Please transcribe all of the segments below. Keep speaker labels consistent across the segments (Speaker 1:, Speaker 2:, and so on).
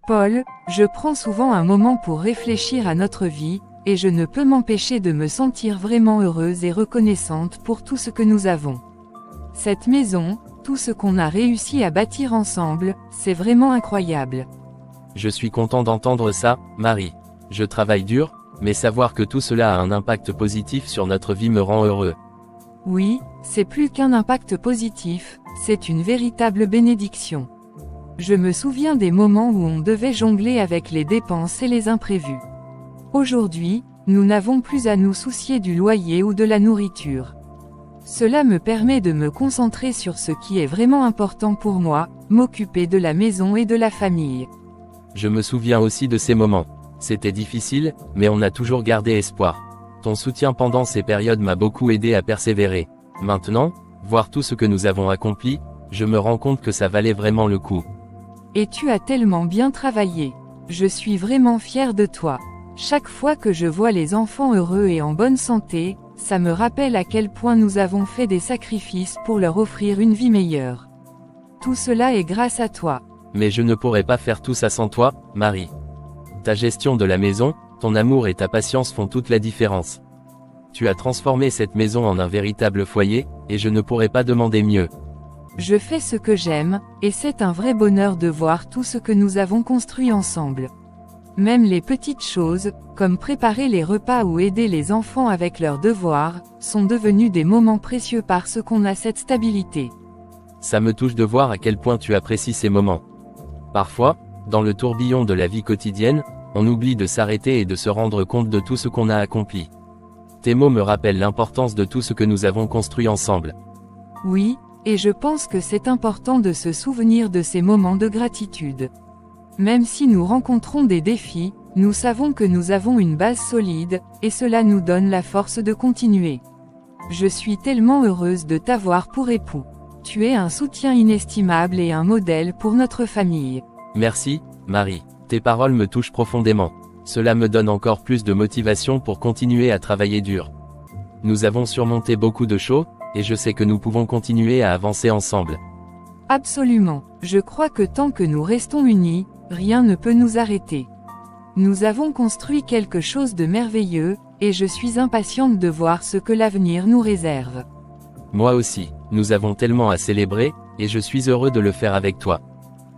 Speaker 1: Paul, je prends souvent un moment pour réfléchir à notre vie, et je ne peux m'empêcher de me sentir vraiment heureuse et reconnaissante pour tout ce que nous avons. Cette maison, tout ce qu'on a réussi à bâtir ensemble, c'est vraiment incroyable.
Speaker 2: Je suis content d'entendre ça, Marie. Je travaille dur, mais savoir que tout cela a un impact positif sur notre vie me rend heureux.
Speaker 1: Oui, c'est plus qu'un impact positif, c'est une véritable bénédiction. Je me souviens des moments où on devait jongler avec les dépenses et les imprévus. Aujourd'hui, nous n'avons plus à nous soucier du loyer ou de la nourriture. Cela me permet de me concentrer sur ce qui est vraiment important pour moi, m'occuper de la maison et de la famille.
Speaker 2: Je me souviens aussi de ces moments. C'était difficile, mais on a toujours gardé espoir. Ton soutien pendant ces périodes m'a beaucoup aidé à persévérer. Maintenant, voir tout ce que nous avons accompli, je me rends compte que ça valait vraiment le coup.
Speaker 1: Et tu as tellement bien travaillé. Je suis vraiment fière de toi. Chaque fois que je vois les enfants heureux et en bonne santé, ça me rappelle à quel point nous avons fait des sacrifices pour leur offrir une vie meilleure. Tout cela est grâce à toi.
Speaker 2: Mais je ne pourrais pas faire tout ça sans toi, Marie. Ta gestion de la maison, ton amour et ta patience font toute la différence. Tu as transformé cette maison en un véritable foyer, et je ne pourrais pas demander mieux.
Speaker 1: Je fais ce que j'aime, et c'est un vrai bonheur de voir tout ce que nous avons construit ensemble. Même les petites choses, comme préparer les repas ou aider les enfants avec leurs devoirs, sont devenus des moments précieux parce qu'on a cette stabilité.
Speaker 2: Ça me touche de voir à quel point tu apprécies ces moments. Parfois, dans le tourbillon de la vie quotidienne, on oublie de s'arrêter et de se rendre compte de tout ce qu'on a accompli. Tes mots me rappellent l'importance de tout ce que nous avons construit ensemble.
Speaker 1: Oui, et je pense que c'est important de se souvenir de ces moments de gratitude. Même si nous rencontrons des défis, nous savons que nous avons une base solide, et cela nous donne la force de continuer. Je suis tellement heureuse de t'avoir pour époux. Tu es un soutien inestimable et un modèle pour notre famille.
Speaker 2: Merci, Marie. Tes paroles me touchent profondément. Cela me donne encore plus de motivation pour continuer à travailler dur. Nous avons surmonté beaucoup de choses, et je sais que nous pouvons continuer à avancer ensemble.
Speaker 1: Absolument. Je crois que tant que nous restons unis, rien ne peut nous arrêter. Nous avons construit quelque chose de merveilleux, et je suis impatiente de voir ce que l'avenir nous réserve.
Speaker 2: Moi aussi, nous avons tellement à célébrer, et je suis heureux de le faire avec toi.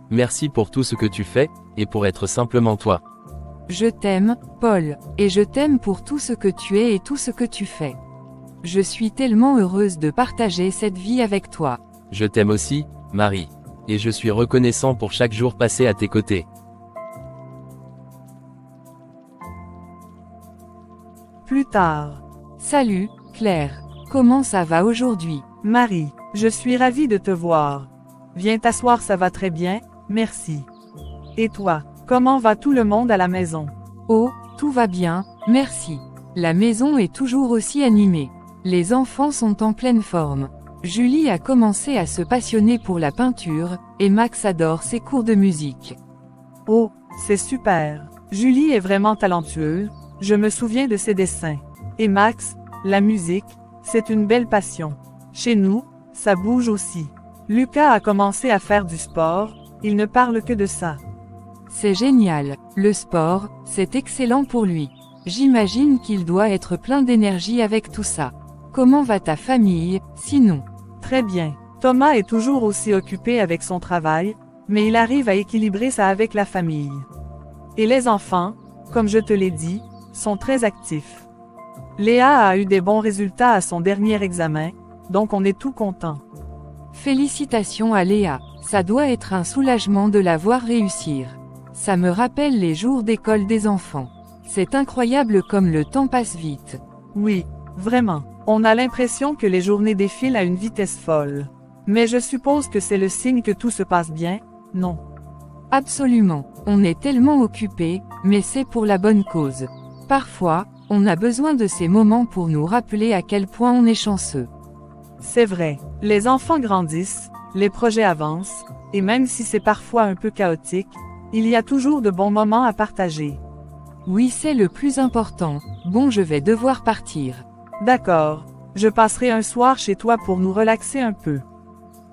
Speaker 2: Merci pour tout ce que tu fais, et pour être simplement toi.
Speaker 1: Je t'aime, Paul, et je t'aime pour tout ce que tu es et tout ce que tu fais. Je suis tellement heureuse de partager cette vie avec toi.
Speaker 2: Je t'aime aussi, Marie. Et je suis reconnaissant pour chaque jour passé à tes côtés.
Speaker 3: Plus tard.
Speaker 1: Salut, Claire. Comment ça va aujourd'hui?
Speaker 3: Marie, je suis ravie de te voir. Viens t'asseoir, ça va très bien, merci. Et toi, comment va tout le monde à la maison?
Speaker 1: Oh, tout va bien, merci. La maison est toujours aussi animée. Les enfants sont en pleine forme. Julie a commencé à se passionner pour la peinture, et Max adore ses cours de musique.
Speaker 3: Oh, c'est super. Julie est vraiment talentueuse, je me souviens de ses dessins. Et Max, la musique, c'est une belle passion. Chez nous, ça bouge aussi. Lucas a commencé à faire du sport, il ne parle que de ça.
Speaker 1: C'est génial, le sport, c'est excellent pour lui. J'imagine qu'il doit être plein d'énergie avec tout ça. Comment va ta famille, sinon?
Speaker 3: Très bien. Thomas est toujours aussi occupé avec son travail, mais il arrive à équilibrer ça avec la famille. Et les enfants, comme je te l'ai dit, sont très actifs. Léa a eu des bons résultats à son dernier examen, donc on est tout content.
Speaker 1: Félicitations à Léa, ça doit être un soulagement de la voir réussir. Ça me rappelle les jours d'école des enfants. C'est incroyable comme le temps passe vite.
Speaker 3: Oui, vraiment. On a l'impression que les journées défilent à une vitesse folle. Mais je suppose que c'est le signe que tout se passe bien, non?
Speaker 1: Absolument. On est tellement occupé, mais c'est pour la bonne cause. Parfois, on a besoin de ces moments pour nous rappeler à quel point on est chanceux.
Speaker 3: C'est vrai. Les enfants grandissent, les projets avancent, et même si c'est parfois un peu chaotique, il y a toujours de bons moments à partager.
Speaker 1: Oui, c'est le plus important. Bon, je vais devoir partir.
Speaker 3: D'accord. Je passerai un soir chez toi pour nous relaxer un peu.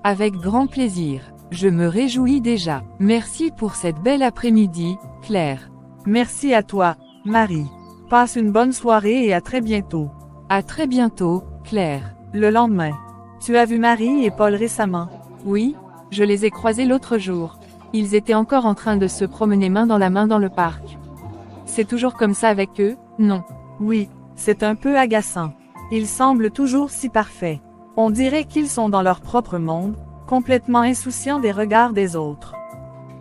Speaker 1: Avec grand plaisir. Je me réjouis déjà. Merci pour cette belle après-midi, Claire.
Speaker 3: Merci à toi, Marie. Passe une bonne soirée et à très bientôt.
Speaker 1: À très bientôt, Claire.
Speaker 3: Le lendemain. Tu as vu Marie et Paul récemment?
Speaker 1: Oui, je les ai croisés l'autre jour. Ils étaient encore en train de se promener main dans la main dans le parc. C'est toujours comme ça avec eux, non?
Speaker 3: Oui, c'est un peu agaçant. Ils semblent toujours si parfaits. On dirait qu'ils sont dans leur propre monde, complètement insouciants des regards des autres.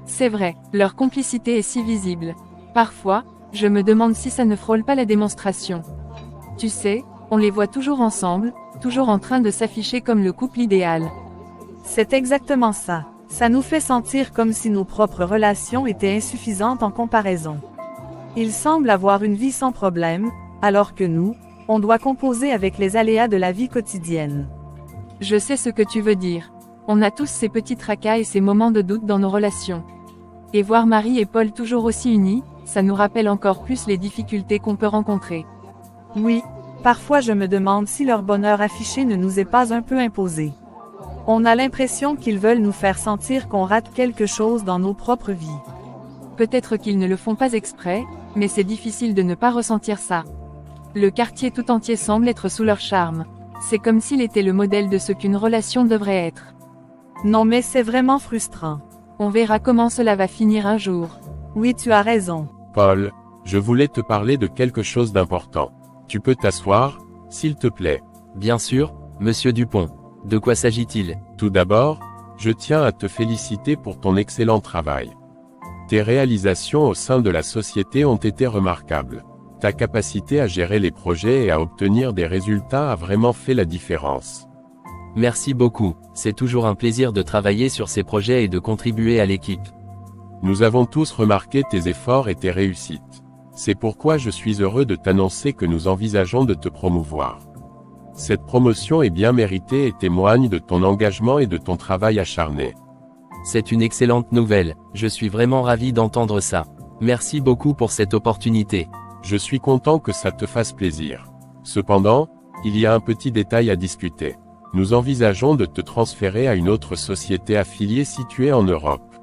Speaker 1: C'est vrai, leur complicité est si visible. Parfois, je me demande si ça ne frôle pas la démonstration. Tu sais, on les voit toujours ensemble, toujours en train de s'afficher comme le couple idéal.
Speaker 3: C'est exactement ça. Ça nous fait sentir comme si nos propres relations étaient insuffisantes en comparaison. Ils semblent avoir une vie sans problème, alors que nous, on doit composer avec les aléas de la vie quotidienne.
Speaker 1: Je sais ce que tu veux dire. On a tous ces petits tracas et ces moments de doute dans nos relations. Et voir Marie et Paul toujours aussi unis, ça nous rappelle encore plus les difficultés qu'on peut rencontrer.
Speaker 3: Oui, parfois je me demande si leur bonheur affiché ne nous est pas un peu imposé. On a l'impression qu'ils veulent nous faire sentir qu'on rate quelque chose dans nos propres vies.
Speaker 1: Peut-être qu'ils ne le font pas exprès, mais c'est difficile de ne pas ressentir ça. Le quartier tout entier semble être sous leur charme. C'est comme s'il était le modèle de ce qu'une relation devrait être.
Speaker 3: Non mais c'est vraiment frustrant.
Speaker 1: On verra comment cela va finir un jour.
Speaker 3: Oui, tu as raison.
Speaker 4: Paul, je voulais te parler de quelque chose d'important. Tu peux t'asseoir, s'il te plaît.
Speaker 2: Bien sûr, monsieur Dupont. De quoi s'agit-il?
Speaker 4: Tout d'abord, je tiens à te féliciter pour ton excellent travail. Tes réalisations au sein de la société ont été remarquables. Ta capacité à gérer les projets et à obtenir des résultats a vraiment fait la différence.
Speaker 2: Merci beaucoup, c'est toujours un plaisir de travailler sur ces projets et de contribuer à l'équipe.
Speaker 4: Nous avons tous remarqué tes efforts et tes réussites. C'est pourquoi je suis heureux de t'annoncer que nous envisageons de te promouvoir. Cette promotion est bien méritée et témoigne de ton engagement et de ton travail acharné.
Speaker 2: C'est une excellente nouvelle, je suis vraiment ravi d'entendre ça. Merci beaucoup pour cette opportunité.
Speaker 4: Je suis content que ça te fasse plaisir. Cependant, il y a un petit détail à discuter. Nous envisageons de te transférer à une autre société affiliée située en Europe.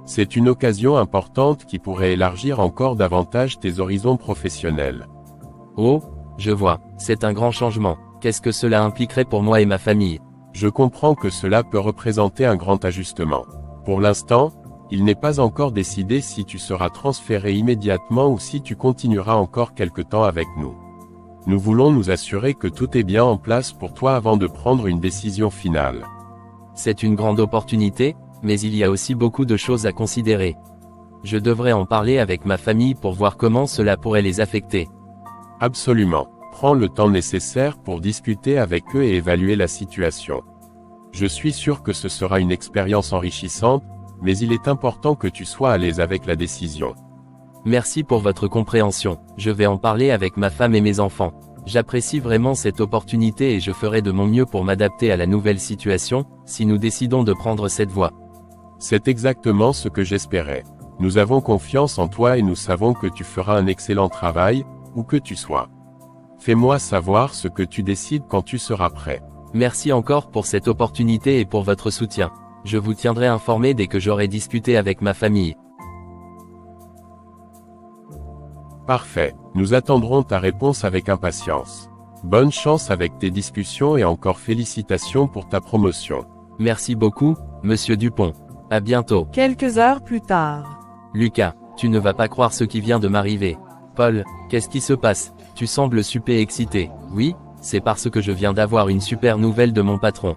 Speaker 4: C'est une occasion importante qui pourrait élargir encore davantage tes horizons professionnels.
Speaker 2: Oh, je vois, c'est un grand changement. Qu'est-ce que cela impliquerait pour moi et ma famille?
Speaker 4: Je comprends que cela peut représenter un grand ajustement. Pour l'instant, il n'est pas encore décidé si tu seras transféré immédiatement ou si tu continueras encore quelque temps avec nous. Nous voulons nous assurer que tout est bien en place pour toi avant de prendre une décision finale.
Speaker 2: C'est une grande opportunité, mais il y a aussi beaucoup de choses à considérer. Je devrais en parler avec ma famille pour voir comment cela pourrait les affecter.
Speaker 4: Absolument. Prends le temps nécessaire pour discuter avec eux et évaluer la situation. Je suis sûr que ce sera une expérience enrichissante, mais il est important que tu sois à l'aise avec la décision.
Speaker 2: Merci pour votre compréhension, je vais en parler avec ma femme et mes enfants. J'apprécie vraiment cette opportunité et je ferai de mon mieux pour m'adapter à la nouvelle situation, si nous décidons de prendre cette voie.
Speaker 4: C'est exactement ce que j'espérais. Nous avons confiance en toi et nous savons que tu feras un excellent travail, où que tu sois. Fais-moi savoir ce que tu décides quand tu seras prêt.
Speaker 2: Merci encore pour cette opportunité et pour votre soutien. Je vous tiendrai informé dès que j'aurai discuté avec ma famille.
Speaker 4: Parfait, nous attendrons ta réponse avec impatience. Bonne chance avec tes discussions et encore félicitations pour ta promotion.
Speaker 2: Merci beaucoup, monsieur Dupont. À bientôt.
Speaker 3: Quelques heures plus tard.
Speaker 2: Lucas, tu ne vas pas croire ce qui vient de m'arriver. Paul, qu'est-ce qui se passe? Tu sembles super excité. Oui, c'est parce que je viens d'avoir une super nouvelle de mon patron.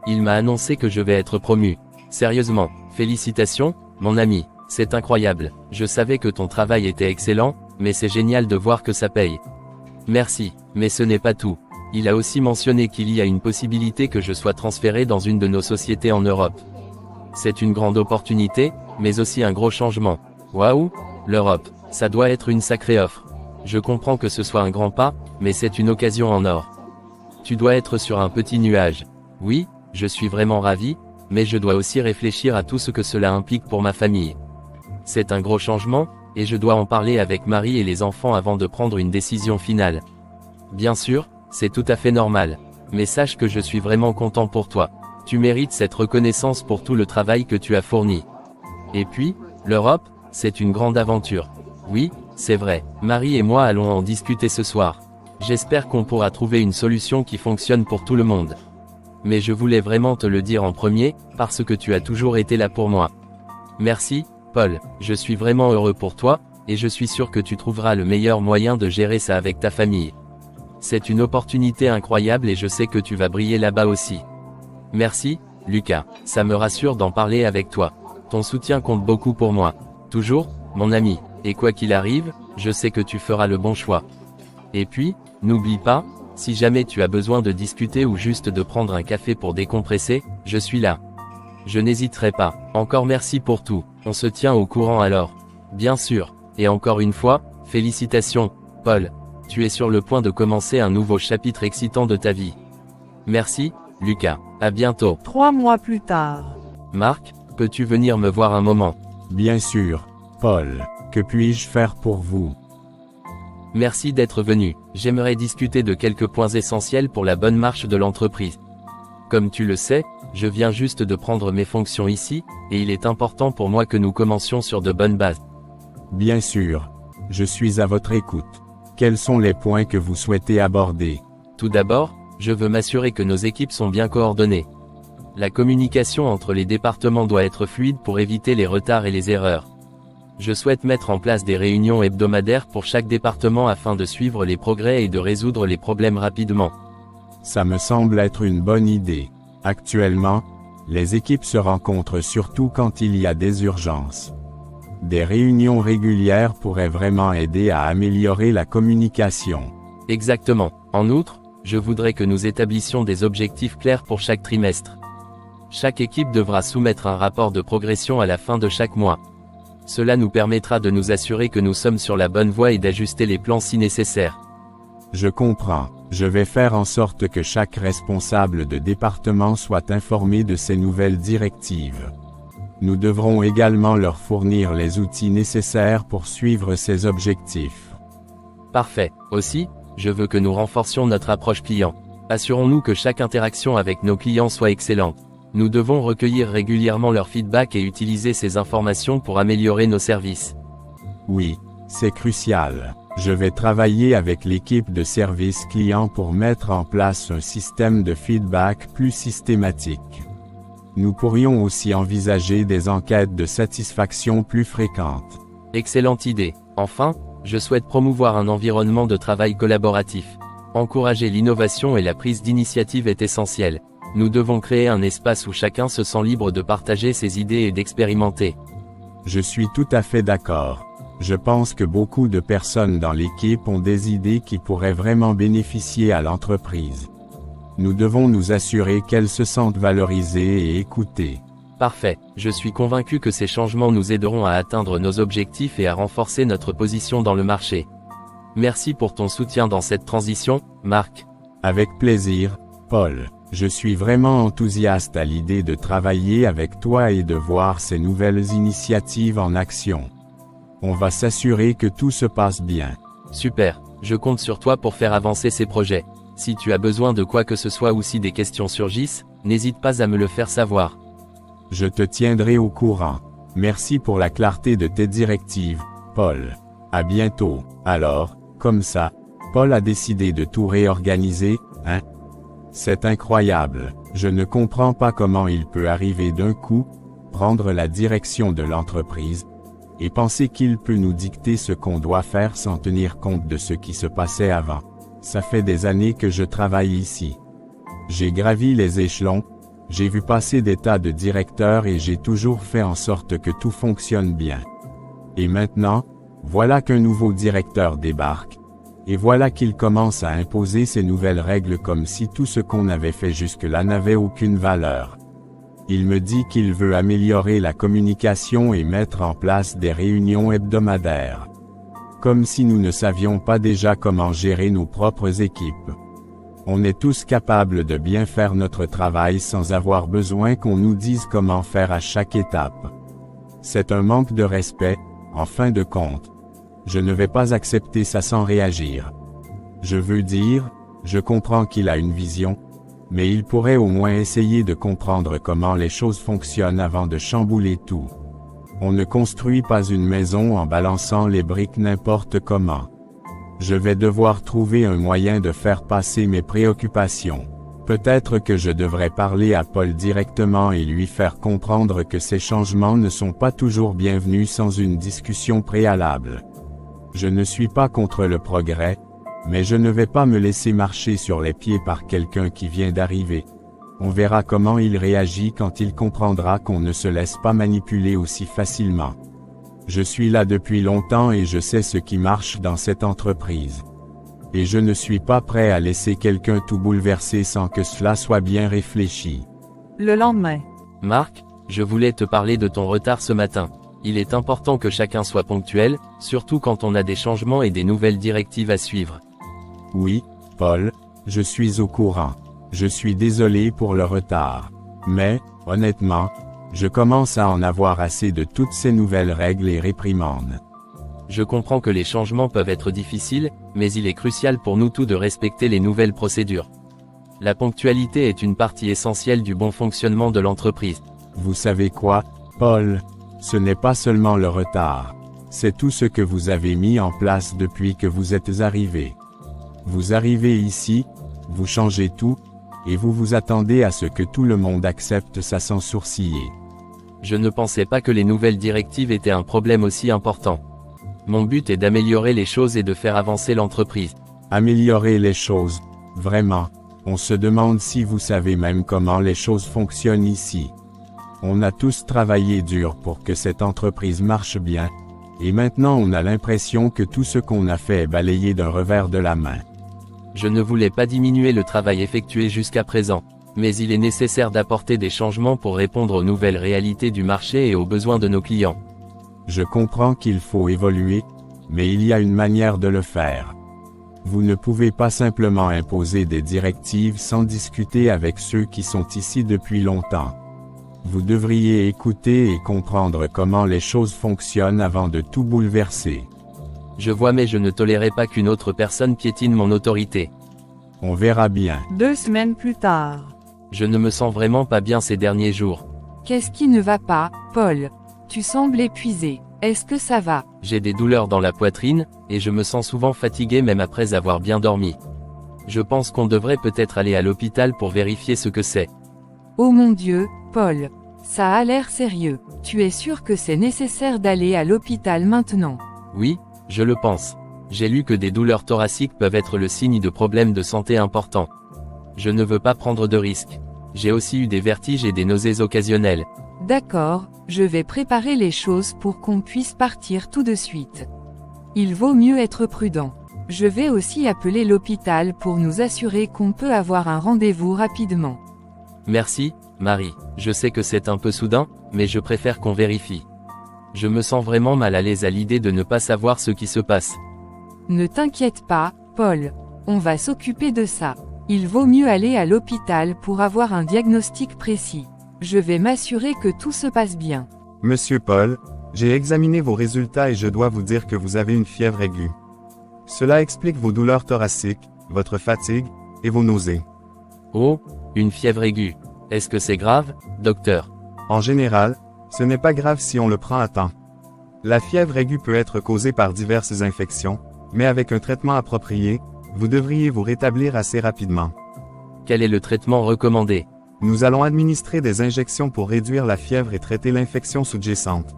Speaker 2: Il m'a annoncé que je vais être promu. Sérieusement, félicitations, mon ami, c'est incroyable. Je savais que ton travail était excellent, mais c'est génial de voir que ça paye. Merci, mais ce n'est pas tout. Il a aussi mentionné qu'il y a une possibilité que je sois transféré dans une de nos sociétés en Europe. C'est une grande opportunité, mais aussi un gros changement. Waouh, l'Europe, ça doit être une sacrée offre. Je comprends que ce soit un grand pas, mais c'est une occasion en or. Tu dois être sur un petit nuage. Oui, je suis vraiment ravi, mais je dois aussi réfléchir à tout ce que cela implique pour ma famille. C'est un gros changement, et je dois en parler avec Marie et les enfants avant de prendre une décision finale. Bien sûr, c'est tout à fait normal. Mais sache que je suis vraiment content pour toi. Tu mérites cette reconnaissance pour tout le travail que tu as fourni. Et puis, l'Europe, c'est une grande aventure. Oui, c'est vrai, Marie et moi allons en discuter ce soir. J'espère qu'on pourra trouver une solution qui fonctionne pour tout le monde. Mais je voulais vraiment te le dire en premier, parce que tu as toujours été là pour moi. Merci, Paul, je suis vraiment heureux pour toi, et je suis sûr que tu trouveras le meilleur moyen de gérer ça avec ta famille. C'est une opportunité incroyable et je sais que tu vas briller là-bas aussi. Merci, Lucas, ça me rassure d'en parler avec toi. Ton soutien compte beaucoup pour moi. Toujours, mon ami, et quoi qu'il arrive, je sais que tu feras le bon choix. Et puis, n'oublie pas, si jamais tu as besoin de discuter ou juste de prendre un café pour décompresser, je suis là. Je n'hésiterai pas. Encore merci pour tout, on se tient au courant alors. Bien sûr, et encore une fois, félicitations, Paul. Tu es sur le point de commencer un nouveau chapitre excitant de ta vie. Merci, Lucas. À bientôt.
Speaker 3: 3 mois plus tard.
Speaker 2: Marc, peux-tu venir me voir un moment?
Speaker 5: Bien sûr, Paul. Que puis-je faire pour vous?
Speaker 2: Merci d'être venu. J'aimerais discuter de quelques points essentiels pour la bonne marche de l'entreprise. Comme tu le sais, je viens juste de prendre mes fonctions ici, et il est important pour moi que nous commencions sur de bonnes bases.
Speaker 5: Bien sûr. Je suis à votre écoute. Quels sont les points que vous souhaitez aborder?
Speaker 2: Tout d'abord, je veux m'assurer que nos équipes sont bien coordonnées. La communication entre les départements doit être fluide pour éviter les retards et les erreurs. Je souhaite mettre en place des réunions hebdomadaires pour chaque département afin de suivre les progrès et de résoudre les problèmes rapidement.
Speaker 5: Ça me semble être une bonne idée. Actuellement, les équipes se rencontrent surtout quand il y a des urgences. Des réunions régulières pourraient vraiment aider à améliorer la communication.
Speaker 2: Exactement. En outre, je voudrais que nous établissions des objectifs clairs pour chaque trimestre. Chaque équipe devra soumettre un rapport de progression à la fin de chaque mois. Cela nous permettra de nous assurer que nous sommes sur la bonne voie et d'ajuster les plans si nécessaire.
Speaker 5: Je comprends. Je vais faire en sorte que chaque responsable de département soit informé de ces nouvelles directives. Nous devrons également leur fournir les outils nécessaires pour suivre ces objectifs.
Speaker 2: Parfait. Aussi, je veux que nous renforcions notre approche client. Assurons-nous que chaque interaction avec nos clients soit excellente. Nous devons recueillir régulièrement leur feedback et utiliser ces informations pour améliorer nos services.
Speaker 5: Oui, c'est crucial. Je vais travailler avec l'équipe de service client pour mettre en place un système de feedback plus systématique. Nous pourrions aussi envisager des enquêtes de satisfaction plus fréquentes.
Speaker 2: Excellente idée. Enfin, je souhaite promouvoir un environnement de travail collaboratif. Encourager l'innovation et la prise d'initiative est essentiel. Nous devons créer un espace où chacun se sent libre de partager ses idées et d'expérimenter.
Speaker 5: Je suis tout à fait d'accord. Je pense que beaucoup de personnes dans l'équipe ont des idées qui pourraient vraiment bénéficier à l'entreprise. Nous devons nous assurer qu'elles se sentent valorisées et écoutées.
Speaker 2: Parfait. Je suis convaincu que ces changements nous aideront à atteindre nos objectifs et à renforcer notre position dans le marché. Merci pour ton soutien dans cette transition, Marc.
Speaker 5: Avec plaisir, Paul. Je suis vraiment enthousiaste à l'idée de travailler avec toi et de voir ces nouvelles initiatives en action. On va s'assurer que tout se passe bien.
Speaker 2: Super, je compte sur toi pour faire avancer ces projets. Si tu as besoin de quoi que ce soit ou si des questions surgissent, n'hésite pas à me le faire savoir.
Speaker 5: Je te tiendrai au courant. Merci pour la clarté de tes directives, Paul. À bientôt. Alors, comme ça, Paul a décidé de tout réorganiser, hein? C'est incroyable. Je ne comprends pas comment il peut arriver d'un coup, prendre la direction de l'entreprise, et penser qu'il peut nous dicter ce qu'on doit faire sans tenir compte de ce qui se passait avant. Ça fait des années que je travaille ici. J'ai gravi les échelons, j'ai vu passer des tas de directeurs et j'ai toujours fait en sorte que tout fonctionne bien. Et maintenant, voilà qu'un nouveau directeur débarque. Et voilà qu'il commence à imposer ces nouvelles règles comme si tout ce qu'on avait fait jusque-là n'avait aucune valeur. Il me dit qu'il veut améliorer la communication et mettre en place des réunions hebdomadaires. Comme si nous ne savions pas déjà comment gérer nos propres équipes. On est tous capables de bien faire notre travail sans avoir besoin qu'on nous dise comment faire à chaque étape. C'est un manque de respect, en fin de compte. Je ne vais pas accepter ça sans réagir. Je veux dire, je comprends qu'il a une vision, Mais il pourrait au moins essayer de comprendre comment les choses fonctionnent avant de chambouler tout. On ne construit pas une maison en balançant les briques n'importe comment. Je vais devoir trouver un moyen de faire passer mes préoccupations. Peut-être que je devrais parler à Paul directement et lui faire comprendre que ces changements ne sont pas toujours bienvenus sans une discussion préalable. Je ne suis pas contre le progrès, mais je ne vais pas me laisser marcher sur les pieds par quelqu'un qui vient d'arriver. On verra comment il réagit quand il comprendra qu'on ne se laisse pas manipuler aussi facilement. Je suis là depuis longtemps et je sais ce qui marche dans cette entreprise. Et je ne suis pas prêt à laisser quelqu'un tout bouleverser sans que cela soit bien réfléchi.
Speaker 3: Le lendemain.
Speaker 2: Marc, je voulais te parler de ton retard ce matin. Il est important que chacun soit ponctuel, surtout quand on a des changements et des nouvelles directives à suivre.
Speaker 5: Oui, Paul, je suis au courant. Je suis désolé pour le retard. Mais, honnêtement, je commence à en avoir assez de toutes ces nouvelles règles et réprimandes.
Speaker 2: Je comprends que les changements peuvent être difficiles, mais il est crucial pour nous tous de respecter les nouvelles procédures. La ponctualité est une partie essentielle du bon fonctionnement de l'entreprise.
Speaker 5: Vous savez quoi, Paul? Ce n'est pas seulement le retard. C'est tout ce que vous avez mis en place depuis que vous êtes arrivé. Vous arrivez ici, vous changez tout, et vous vous attendez à ce que tout le monde accepte ça sans sourciller.
Speaker 2: Je ne pensais pas que les nouvelles directives étaient un problème aussi important. Mon but est d'améliorer les choses et de faire avancer l'entreprise.
Speaker 5: Améliorer les choses, vraiment. On se demande si vous savez même comment les choses fonctionnent ici. On a tous travaillé dur pour que cette entreprise marche bien, et maintenant on a l'impression que tout ce qu'on a fait est balayé d'un revers de la main.
Speaker 2: Je ne voulais pas diminuer le travail effectué jusqu'à présent, mais il est nécessaire d'apporter des changements pour répondre aux nouvelles réalités du marché et aux besoins de nos clients.
Speaker 5: Je comprends qu'il faut évoluer, mais il y a une manière de le faire. Vous ne pouvez pas simplement imposer des directives sans discuter avec ceux qui sont ici depuis longtemps. Vous devriez écouter et comprendre comment les choses fonctionnent avant de tout bouleverser.
Speaker 2: Je vois, mais je ne tolérerai pas qu'une autre personne piétine mon autorité.
Speaker 5: On verra bien.
Speaker 3: 2 semaines plus tard.
Speaker 2: Je ne me sens vraiment pas bien ces derniers jours.
Speaker 1: Qu'est-ce qui ne va pas, Paul? Tu sembles épuisé. Est-ce que ça va?
Speaker 2: J'ai des douleurs dans la poitrine, et je me sens souvent fatigué même après avoir bien dormi. Je pense qu'on devrait peut-être aller à l'hôpital pour vérifier ce que c'est.
Speaker 1: Oh mon Dieu, Paul. Ça a l'air sérieux. Tu es sûr que c'est nécessaire d'aller à l'hôpital maintenant?
Speaker 2: Oui, je le pense. J'ai lu que des douleurs thoraciques peuvent être le signe de problèmes de santé importants. Je ne veux pas prendre de risques. J'ai aussi eu des vertiges et des nausées occasionnelles.
Speaker 1: D'accord, je vais préparer les choses pour qu'on puisse partir tout de suite. Il vaut mieux être prudent. Je vais aussi appeler l'hôpital pour nous assurer qu'on peut avoir un rendez-vous rapidement.
Speaker 2: Merci, Marie. Je sais que c'est un peu soudain, mais je préfère qu'on vérifie. Je me sens vraiment mal à l'aise à l'idée de ne pas savoir ce qui se passe.
Speaker 1: Ne t'inquiète pas, Paul. On va s'occuper de ça. Il vaut mieux aller à l'hôpital pour avoir un diagnostic précis. Je vais m'assurer que tout se passe bien.
Speaker 6: Monsieur Paul, j'ai examiné vos résultats et je dois vous dire que vous avez une fièvre aiguë. Cela explique vos douleurs thoraciques, votre fatigue, et vos nausées.
Speaker 2: Oh, une fièvre aiguë. Est-ce que c'est grave, docteur?
Speaker 6: En général, ce n'est pas grave si on le prend à temps. La fièvre aiguë peut être causée par diverses infections, mais avec un traitement approprié, vous devriez vous rétablir assez rapidement.
Speaker 2: Quel est le traitement recommandé?
Speaker 6: Nous allons administrer des injections pour réduire la fièvre et traiter l'infection sous-jacente.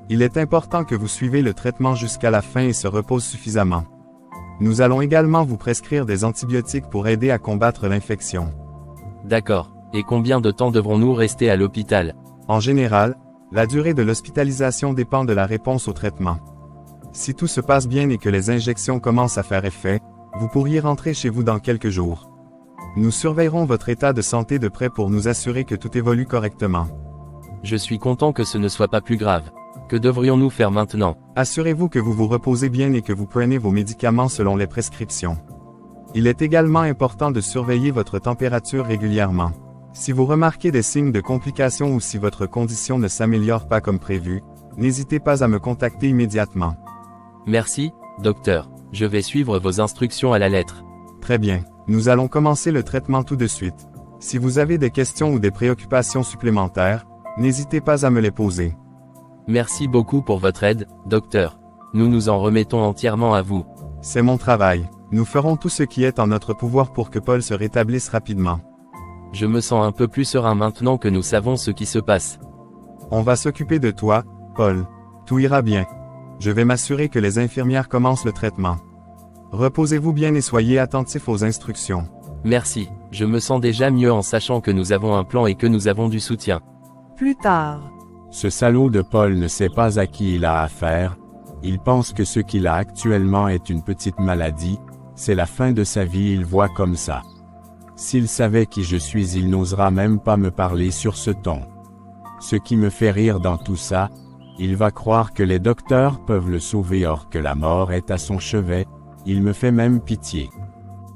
Speaker 6: Il est important que vous suivez le traitement jusqu'à la fin et se repose suffisamment. Nous allons également vous prescrire des antibiotiques pour aider à combattre l'infection.
Speaker 2: D'accord. Et combien de temps devrons-nous rester à l'hôpital?
Speaker 6: En général, la durée de l'hospitalisation dépend de la réponse au traitement. Si tout se passe bien et que les injections commencent à faire effet, vous pourriez rentrer chez vous dans quelques jours. Nous surveillerons votre état de santé de près pour nous assurer que tout évolue correctement.
Speaker 2: Je suis content que ce ne soit pas plus grave. Que devrions-nous faire maintenant?
Speaker 6: Assurez-vous que vous vous reposez bien et que vous prenez vos médicaments selon les prescriptions. Il est également important de surveiller votre température régulièrement. Si vous remarquez des signes de complications ou si votre condition ne s'améliore pas comme prévu, n'hésitez pas à me contacter immédiatement.
Speaker 2: Merci, docteur. Je vais suivre vos instructions à la lettre.
Speaker 6: Très bien. Nous allons commencer le traitement tout de suite. Si vous avez des questions ou des préoccupations supplémentaires, n'hésitez pas à me les poser.
Speaker 2: Merci beaucoup pour votre aide, docteur. Nous nous en remettons entièrement à vous.
Speaker 6: C'est mon travail. Nous ferons tout ce qui est en notre pouvoir pour que Paul se rétablisse rapidement.
Speaker 2: Je me sens un peu plus serein maintenant que nous savons ce qui se passe.
Speaker 6: On va s'occuper de toi, Paul. Tout ira bien. Je vais m'assurer que les infirmières commencent le traitement. Reposez-vous bien et soyez attentifs aux instructions.
Speaker 2: Merci, je me sens déjà mieux en sachant que nous avons un plan et que nous avons du soutien.
Speaker 3: Plus tard.
Speaker 5: Ce salaud de Paul ne sait pas à qui il a affaire. Il pense que ce qu'il a actuellement est une petite maladie. C'est la fin de sa vie, il voit comme ça. S'il savait qui je suis, il n'osera même pas me parler sur ce ton. Ce qui me fait rire dans tout ça, il va croire que les docteurs peuvent le sauver or que la mort est à son chevet. Il me fait même pitié.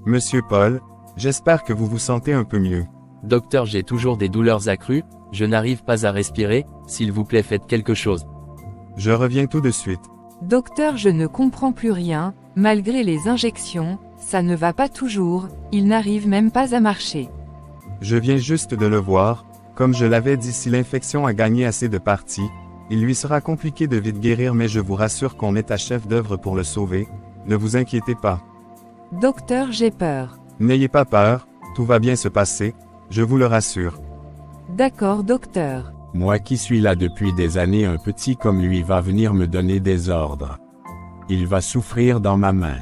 Speaker 6: Monsieur Paul, j'espère que vous vous sentez un peu mieux.
Speaker 2: Docteur, j'ai toujours des douleurs accrues, je n'arrive pas à respirer, s'il vous plaît faites quelque chose.
Speaker 6: Je reviens tout de suite.
Speaker 1: Docteur, je ne comprends plus rien, malgré les injections, ça ne va pas toujours, il n'arrive même pas à marcher.
Speaker 6: Je viens juste de le voir, comme je l'avais dit, si l'infection a gagné assez de parties, il lui sera compliqué de vite guérir, mais je vous rassure qu'on est à chef d'œuvre pour le sauver, ne vous inquiétez pas.
Speaker 1: Docteur, j'ai peur.
Speaker 6: N'ayez pas peur, tout va bien se passer, je vous le rassure.
Speaker 1: D'accord, docteur.
Speaker 5: Moi qui suis là depuis des années, un petit comme lui va venir me donner des ordres. Il va souffrir dans ma main.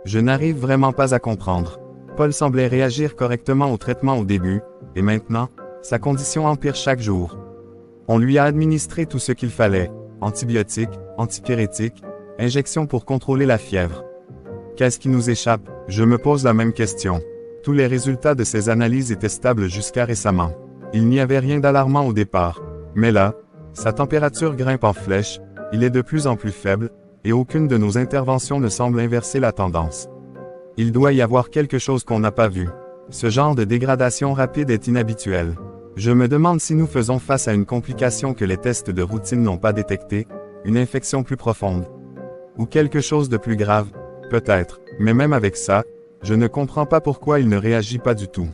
Speaker 6: Je n'arrive vraiment pas à comprendre. Paul semblait réagir correctement au traitement au début, et maintenant, sa condition empire chaque jour. On lui a administré tout ce qu'il fallait, antibiotiques, antipyrétiques, injections pour contrôler la fièvre. Qu'est-ce qui nous échappe? Je me pose la même question. Tous les résultats de ces analyses étaient stables jusqu'à récemment. Il n'y avait rien d'alarmant au départ. Mais là, sa température grimpe en flèche, il est de plus en plus faible, et aucune de nos interventions ne semble inverser la tendance. Il doit y avoir quelque chose qu'on n'a pas vu. Ce genre de dégradation rapide est inhabituel. Je me demande si nous faisons face à une complication que les tests de routine n'ont pas détectée, une infection plus profonde. Ou quelque chose de plus grave, peut-être, mais même avec ça, je ne comprends pas pourquoi il ne réagit pas du tout.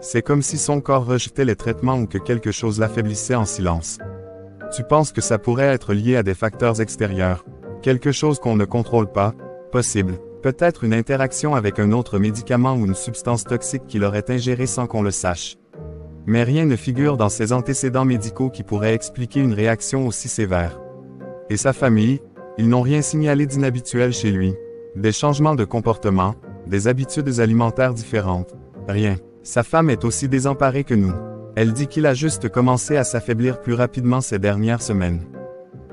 Speaker 6: C'est comme si son corps rejetait les traitements ou que quelque chose l'affaiblissait en silence. Tu penses que ça pourrait être lié à des facteurs extérieurs? Quelque chose qu'on ne contrôle pas? Possible. Peut-être une interaction avec un autre médicament ou une substance toxique qu'il aurait ingéré sans qu'on le sache. Mais rien ne figure dans ses antécédents médicaux qui pourrait expliquer une réaction aussi sévère. Et sa famille, ils n'ont rien signalé d'inhabituel chez lui. Des changements de comportement, des habitudes alimentaires différentes. Rien. Sa femme est aussi désemparée que nous. Elle dit qu'il a juste commencé à s'affaiblir plus rapidement ces dernières semaines.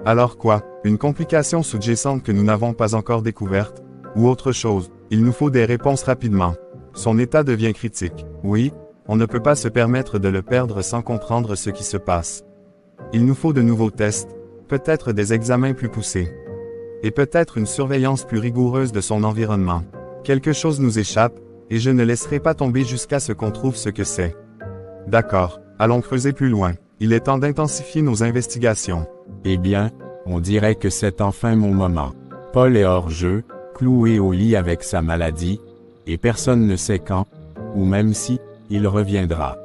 Speaker 6: Alors quoi? Une complication sous-jacente que nous n'avons pas encore découverte? Ou autre chose? Il nous faut des réponses rapidement. Son état devient critique. Oui, on ne peut pas se permettre de le perdre sans comprendre ce qui se passe. Il nous faut de nouveaux tests, peut-être des examens plus poussés. Et peut-être une surveillance plus rigoureuse de son environnement. Quelque chose nous échappe, et je ne laisserai pas tomber jusqu'à ce qu'on trouve ce que c'est. D'accord, allons creuser plus loin. Il est temps d'intensifier nos investigations.
Speaker 5: Eh bien, on dirait que c'est enfin mon moment. Paul est hors jeu, cloué au lit avec sa maladie, et personne ne sait quand, ou même si, il reviendra.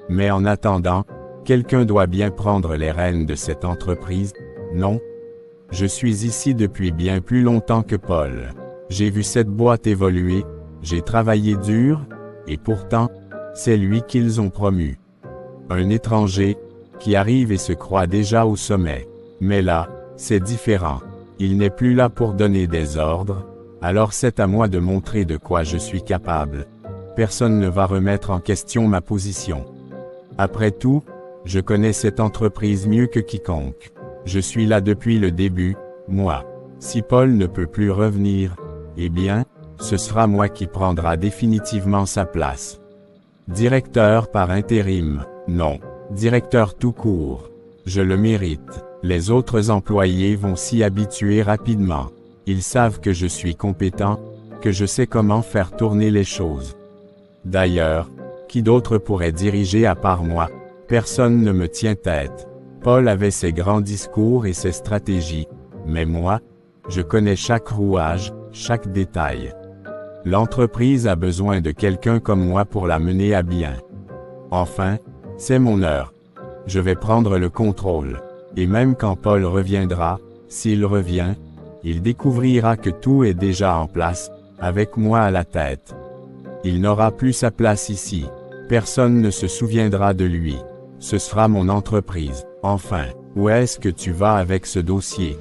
Speaker 5: Mais en attendant, quelqu'un doit bien prendre les rênes de cette entreprise, non? Je suis ici depuis bien plus longtemps que Paul. J'ai vu cette boîte évoluer, j'ai travaillé dur, et pourtant, c'est lui qu'ils ont promu. Un étranger, qui arrive et se croit déjà au sommet. Mais là, c'est différent. Il n'est plus là pour donner des ordres, alors c'est à moi de montrer de quoi je suis capable. Personne ne va remettre en question ma position. Après tout, je connais cette entreprise mieux que quiconque. Je suis là depuis le début, moi. Si Paul ne peut plus revenir, eh bien, ce sera moi qui prendra définitivement sa place. Directeur par intérim, non. Directeur tout court. Je le mérite. Les autres employés vont s'y habituer rapidement. Ils savent que je suis compétent, que je sais comment faire tourner les choses. D'ailleurs, qui d'autre pourrait diriger à part moi? Personne ne me tient tête. Paul avait ses grands discours et ses stratégies, mais moi, je connais chaque rouage, chaque détail. L'entreprise a besoin de quelqu'un comme moi pour la mener à bien. Enfin, c'est mon heure. Je vais prendre le contrôle. Et même quand Paul reviendra, s'il revient, il découvrira que tout est déjà en place, avec moi à la tête. Il n'aura plus sa place ici. Personne ne se souviendra de lui. Ce sera mon entreprise. Enfin, où est-ce que tu vas avec ce dossier?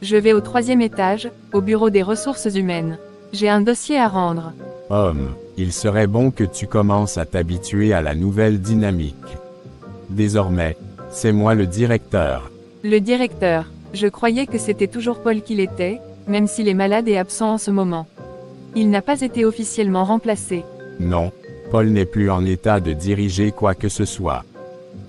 Speaker 1: Je vais au 3e étage, au bureau des ressources humaines. J'ai un dossier à rendre.
Speaker 5: Homme, il serait bon que tu commences à t'habituer à la nouvelle dynamique. Désormais, c'est moi le directeur.
Speaker 1: Le directeur. Je croyais que c'était toujours Paul qui l'était, même s'il est malade et absent en ce moment. Il n'a pas été officiellement remplacé.
Speaker 5: Non, Paul n'est plus en état de diriger quoi que ce soit.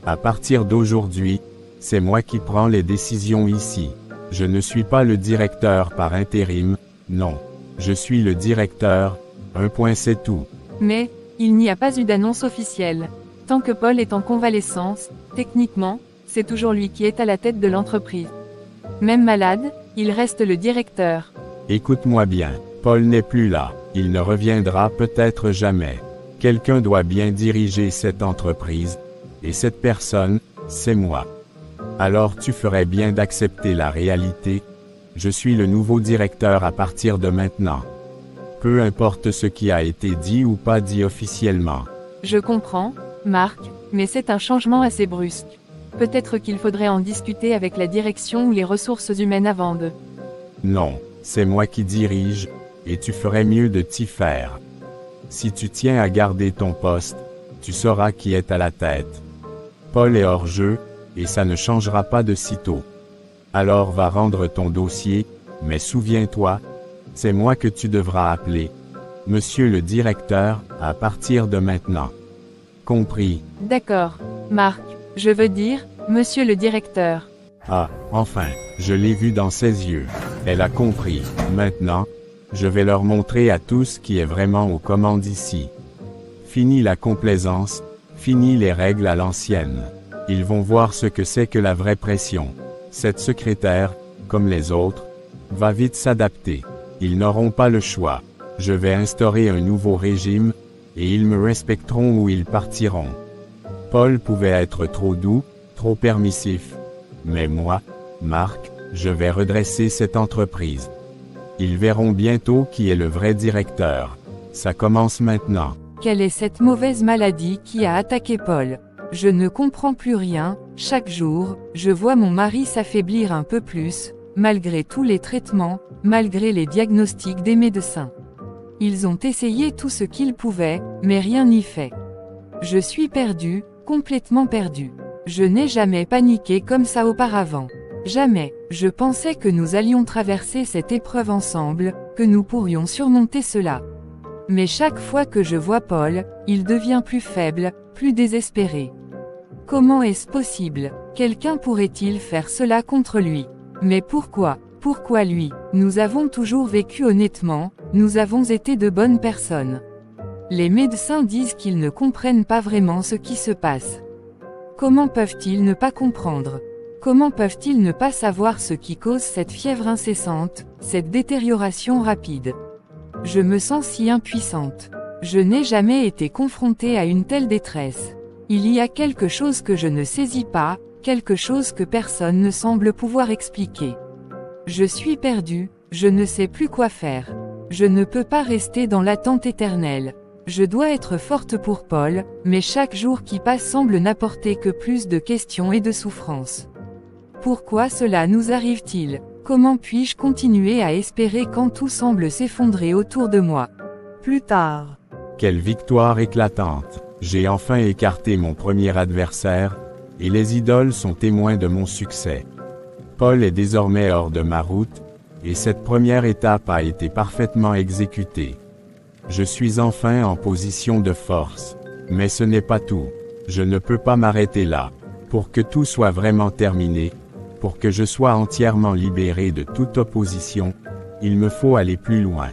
Speaker 5: À partir d'aujourd'hui, c'est moi qui prends les décisions ici. Je ne suis pas le directeur par intérim, non. Je suis le directeur, un point c'est tout.
Speaker 1: Mais, il n'y a pas eu d'annonce officielle. Tant que Paul est en convalescence, techniquement, c'est toujours lui qui est à la tête de l'entreprise. Même malade, il reste le directeur.
Speaker 5: Écoute-moi bien, Paul n'est plus là, il ne reviendra peut-être jamais. Quelqu'un doit bien diriger cette entreprise, et cette personne, c'est moi. Alors tu ferais bien d'accepter la réalité. Je suis le nouveau directeur à partir de maintenant. Peu importe ce qui a été dit ou pas dit officiellement.
Speaker 1: Je comprends, Marc, mais c'est un changement assez brusque. Peut-être qu'il faudrait en discuter avec la direction ou les ressources humaines avant de...
Speaker 5: Non, c'est moi qui dirige, et tu ferais mieux de t'y faire. Si tu tiens à garder ton poste, tu sauras qui est à la tête. Paul est hors jeu, et ça ne changera pas de sitôt. Alors va rendre ton dossier, mais souviens-toi, c'est moi que tu devras appeler. Monsieur le directeur, à partir de maintenant. Compris?
Speaker 1: D'accord, Marc, je veux dire, monsieur le directeur.
Speaker 5: Ah, enfin, je l'ai vu dans ses yeux. Elle a compris. Maintenant, je vais leur montrer à tous qui est vraiment aux commandes ici. Fini la complaisance, fini les règles à l'ancienne. Ils vont voir ce que c'est que la vraie pression. Cette secrétaire, comme les autres, va vite s'adapter. Ils n'auront pas le choix. Je vais instaurer un nouveau régime, et ils me respecteront ou ils partiront. Paul pouvait être trop doux, trop permissif. Mais moi, Marc, je vais redresser cette entreprise. Ils verront bientôt qui est le vrai directeur. Ça commence maintenant.
Speaker 1: Quelle est cette mauvaise maladie qui a attaqué Paul? Je ne comprends plus rien. Chaque jour, je vois mon mari s'affaiblir un peu plus, malgré tous les traitements, malgré les diagnostics des médecins. Ils ont essayé tout ce qu'ils pouvaient, mais rien n'y fait. Je suis perdu, complètement perdu. Je n'ai jamais paniqué comme ça auparavant. Jamais. Je pensais que nous allions traverser cette épreuve ensemble, que nous pourrions surmonter cela. Mais chaque fois que je vois Paul, il devient plus faible, plus désespéré. Comment est-ce possible? Quelqu'un pourrait-il faire cela contre lui? Mais pourquoi? Pourquoi lui? Nous avons toujours vécu honnêtement, nous avons été de bonnes personnes. Les médecins disent qu'ils ne comprennent pas vraiment ce qui se passe. Comment peuvent-ils ne pas comprendre? Comment peuvent-ils ne pas savoir ce qui cause cette fièvre incessante, cette détérioration rapide? Je me sens si impuissante. Je n'ai jamais été confrontée à une telle détresse. Il y a quelque chose que je ne saisis pas, quelque chose que personne ne semble pouvoir expliquer. Je suis perdue, je ne sais plus quoi faire. Je ne peux pas rester dans l'attente éternelle. Je dois être forte pour Paul, mais chaque jour qui passe semble n'apporter que plus de questions et de souffrances. Pourquoi cela nous arrive-t-il? Comment puis-je continuer à espérer quand tout semble s'effondrer autour de moi?
Speaker 3: Plus tard.
Speaker 5: Quelle victoire éclatante! J'ai enfin écarté mon premier adversaire, et les idoles sont témoins de mon succès. Paul est désormais hors de ma route, et cette première étape a été parfaitement exécutée. Je suis enfin en position de force. Mais ce n'est pas tout. Je ne peux pas m'arrêter là. Pour que tout soit vraiment terminé, pour que je sois entièrement libéré de toute opposition, il me faut aller plus loin.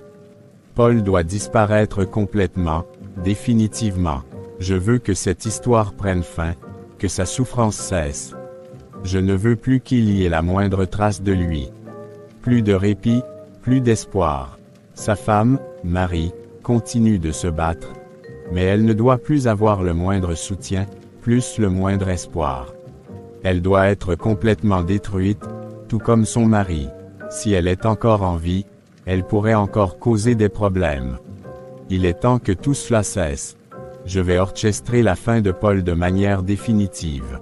Speaker 5: Paul doit disparaître complètement, définitivement. Je veux que cette histoire prenne fin, que sa souffrance cesse. Je ne veux plus qu'il y ait la moindre trace de lui. Plus de répit, plus d'espoir. Sa femme, Marie, continue de se battre. Mais elle ne doit plus avoir le moindre soutien, plus le moindre espoir. Elle doit être complètement détruite, tout comme son mari. Si elle est encore en vie, elle pourrait encore causer des problèmes. Il est temps que tout cela cesse. Je vais orchestrer la fin de Paul de manière définitive.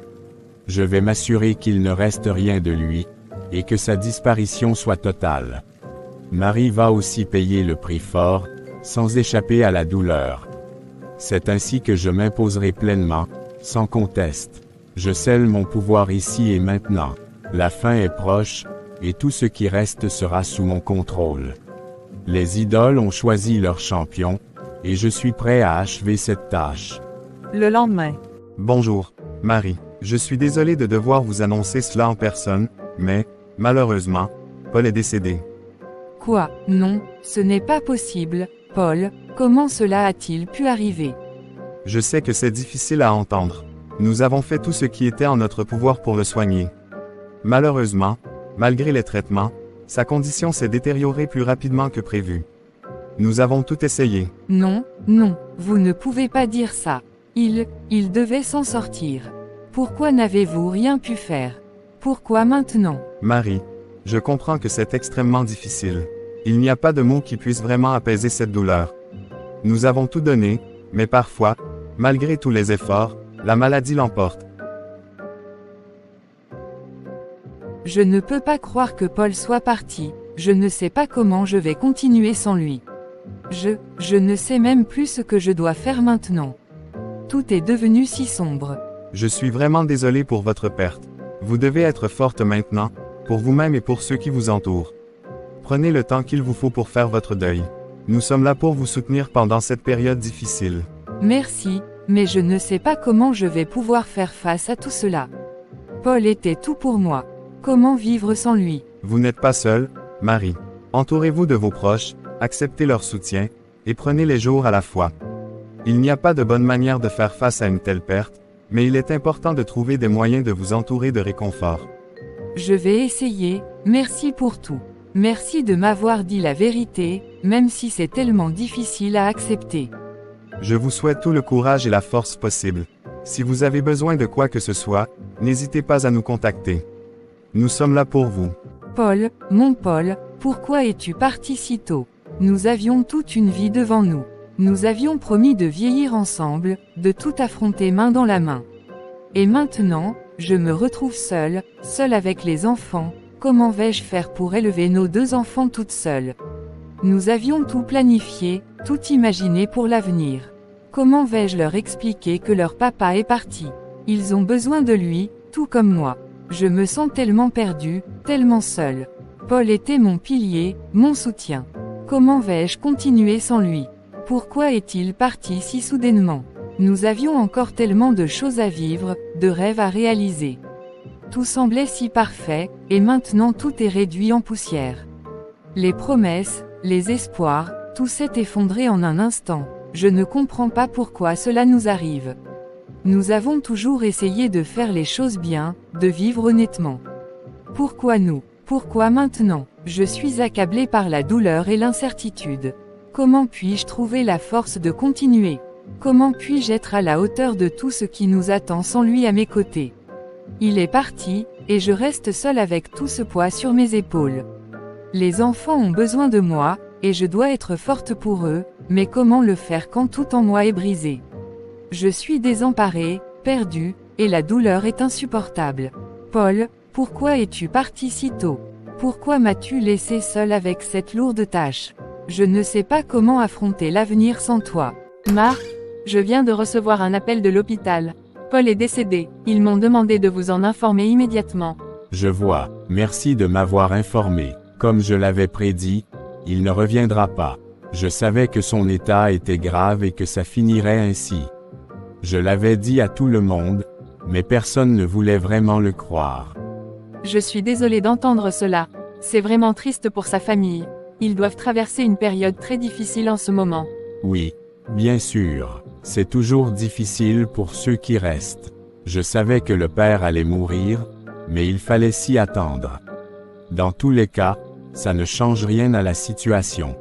Speaker 5: Je vais m'assurer qu'il ne reste rien de lui, et que sa disparition soit totale. Marie va aussi payer le prix fort, sans échapper à la douleur. C'est ainsi que je m'imposerai pleinement, sans conteste. Je scelle mon pouvoir ici et maintenant. La fin est proche, et tout ce qui reste sera sous mon contrôle. Les idoles ont choisi leur champion, et je suis prêt à achever cette tâche.
Speaker 3: Le lendemain.
Speaker 6: Bonjour, Marie. Je suis désolé de devoir vous annoncer cela en personne, mais, malheureusement, Paul est décédé.
Speaker 1: Quoi? Non, ce n'est pas possible, Paul, comment cela a-t-il pu arriver?
Speaker 6: Je sais que c'est difficile à entendre. Nous avons fait tout ce qui était en notre pouvoir pour le soigner. Malheureusement, malgré les traitements, sa condition s'est détériorée plus rapidement que prévu. Nous avons tout essayé.
Speaker 1: Non, non, vous ne pouvez pas dire ça. Il devait s'en sortir. Pourquoi n'avez-vous rien pu faire? Pourquoi maintenant?
Speaker 6: Marie, je comprends que c'est extrêmement difficile. Il n'y a pas de mots qui puissent vraiment apaiser cette douleur. Nous avons tout donné, mais parfois, malgré tous les efforts, la maladie l'emporte.
Speaker 1: Je ne peux pas croire que Paul soit parti, je ne sais pas comment je vais continuer sans lui. Je ne sais même plus ce que je dois faire maintenant. Tout est devenu si sombre.
Speaker 6: Je suis vraiment désolé pour votre perte. Vous devez être forte maintenant, pour vous-même et pour ceux qui vous entourent. Prenez le temps qu'il vous faut pour faire votre deuil. Nous sommes là pour vous soutenir pendant cette période difficile.
Speaker 1: Merci, mais je ne sais pas comment je vais pouvoir faire face à tout cela. Paul était tout pour moi. Comment vivre sans lui?
Speaker 6: Vous n'êtes pas seul, Marie. Entourez-vous de vos proches, acceptez leur soutien, et prenez les jours à la fois. Il n'y a pas de bonne manière de faire face à une telle perte, mais il est important de trouver des moyens de vous entourer de réconfort.
Speaker 1: Je vais essayer, merci pour tout. Merci de m'avoir dit la vérité, même si c'est tellement difficile à accepter.
Speaker 6: Je vous souhaite tout le courage et la force possible. Si vous avez besoin de quoi que ce soit, n'hésitez pas à nous contacter. Nous sommes là pour vous.
Speaker 1: Paul, mon Paul, pourquoi es-tu parti si tôt? Nous avions toute une vie devant nous. Nous avions promis de vieillir ensemble, de tout affronter main dans la main. Et maintenant, je me retrouve seule avec les enfants. Comment vais-je faire pour élever nos 2 enfants toute seule? Nous avions tout planifié, tout imaginé pour l'avenir. Comment vais-je leur expliquer que leur papa est parti? Ils ont besoin de lui, tout comme moi. Je me sens tellement perdue, tellement seule. Paul était mon pilier, mon soutien. Comment vais-je continuer sans lui? Pourquoi est-il parti si soudainement? Nous avions encore tellement de choses à vivre, de rêves à réaliser. Tout semblait si parfait, et maintenant tout est réduit en poussière. Les promesses, les espoirs, tout s'est effondré en un instant. Je ne comprends pas pourquoi cela nous arrive. Nous avons toujours essayé de faire les choses bien, de vivre honnêtement. Pourquoi nous? Pourquoi maintenant? Je suis accablée par la douleur et l'incertitude. Comment puis-je trouver la force de continuer? Comment puis-je être à la hauteur de tout ce qui nous attend sans lui à mes côtés? Il est parti, et je reste seule avec tout ce poids sur mes épaules. Les enfants ont besoin de moi, et je dois être forte pour eux, mais comment le faire quand tout en moi est brisé? Je suis désemparée, perdue, et la douleur est insupportable. Paul, pourquoi es-tu parti si tôt? Pourquoi m'as-tu laissé seule avec cette lourde tâche? Je ne sais pas comment affronter l'avenir sans toi.
Speaker 7: Marc, je viens de recevoir un appel de l'hôpital. Paul est décédé, ils m'ont demandé de vous en informer immédiatement.
Speaker 5: Je vois, merci de m'avoir informé. Comme je l'avais prédit, il ne reviendra pas. Je savais que son état était grave et que ça finirait ainsi. Je l'avais dit à tout le monde, mais personne ne voulait vraiment le croire.
Speaker 7: Je suis désolée d'entendre cela. C'est vraiment triste pour sa famille. Ils doivent traverser une période très difficile en ce moment.
Speaker 5: Oui, bien sûr. C'est toujours difficile pour ceux qui restent. Je savais que le père allait mourir, mais il fallait s'y attendre. Dans tous les cas, ça ne change rien à la situation.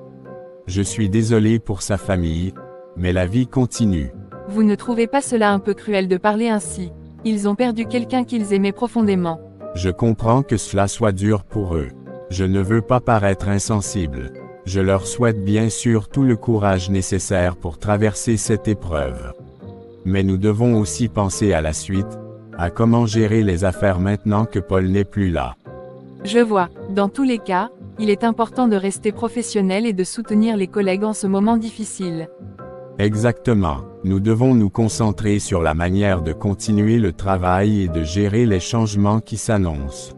Speaker 5: Je suis désolé pour sa famille, mais la vie continue.
Speaker 7: Vous ne trouvez pas cela un peu cruel de parler ainsi? Ils ont perdu quelqu'un qu'ils aimaient profondément.
Speaker 5: Je comprends que cela soit dur pour eux. Je ne veux pas paraître insensible. Je leur souhaite bien sûr tout le courage nécessaire pour traverser cette épreuve. Mais nous devons aussi penser à la suite, à comment gérer les affaires maintenant que Paul n'est plus là.
Speaker 7: Je vois, dans tous les cas, il est important de rester professionnel et de soutenir les collègues en ce moment difficile.
Speaker 5: Exactement. Nous devons nous concentrer sur la manière de continuer le travail et de gérer les changements qui s'annoncent.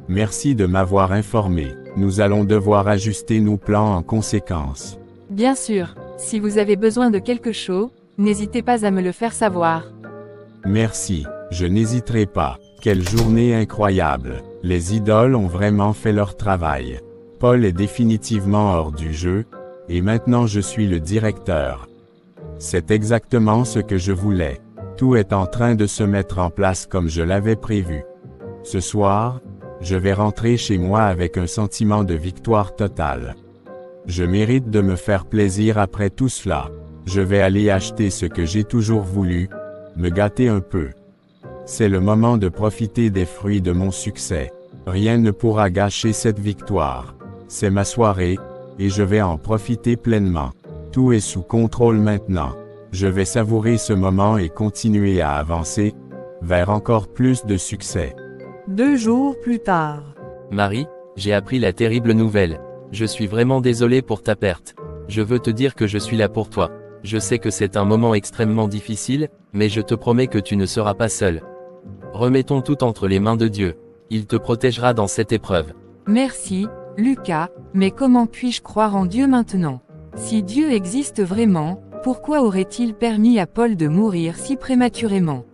Speaker 5: Merci de m'avoir informé. Nous allons devoir ajuster nos plans en conséquence.
Speaker 7: Bien sûr, si vous avez besoin de quelque chose, n'hésitez pas à me le faire savoir.
Speaker 5: Merci, je n'hésiterai pas. Quelle journée incroyable. Les idoles ont vraiment fait leur travail. Paul est définitivement hors du jeu, et maintenant je suis le directeur. C'est exactement ce que je voulais. Tout est en train de se mettre en place comme je l'avais prévu. Ce soir, je vais rentrer chez moi avec un sentiment de victoire totale. Je mérite de me faire plaisir après tout cela. Je vais aller acheter ce que j'ai toujours voulu, me gâter un peu. C'est le moment de profiter des fruits de mon succès. Rien ne pourra gâcher cette victoire. C'est ma soirée, et je vais en profiter pleinement. Tout est sous contrôle maintenant. Je vais savourer ce moment et continuer à avancer, vers encore plus de succès.
Speaker 3: 2 jours plus tard.
Speaker 2: Marie, j'ai appris la terrible nouvelle. Je suis vraiment désolé pour ta perte. Je veux te dire que je suis là pour toi. Je sais que c'est un moment extrêmement difficile, mais je te promets que tu ne seras pas seul. Remettons tout entre les mains de Dieu. Il te protégera dans cette épreuve.
Speaker 1: Merci, Lucas, mais comment puis-je croire en Dieu maintenant? Si Dieu existe vraiment, pourquoi aurait-il permis à Paul de mourir si prématurément?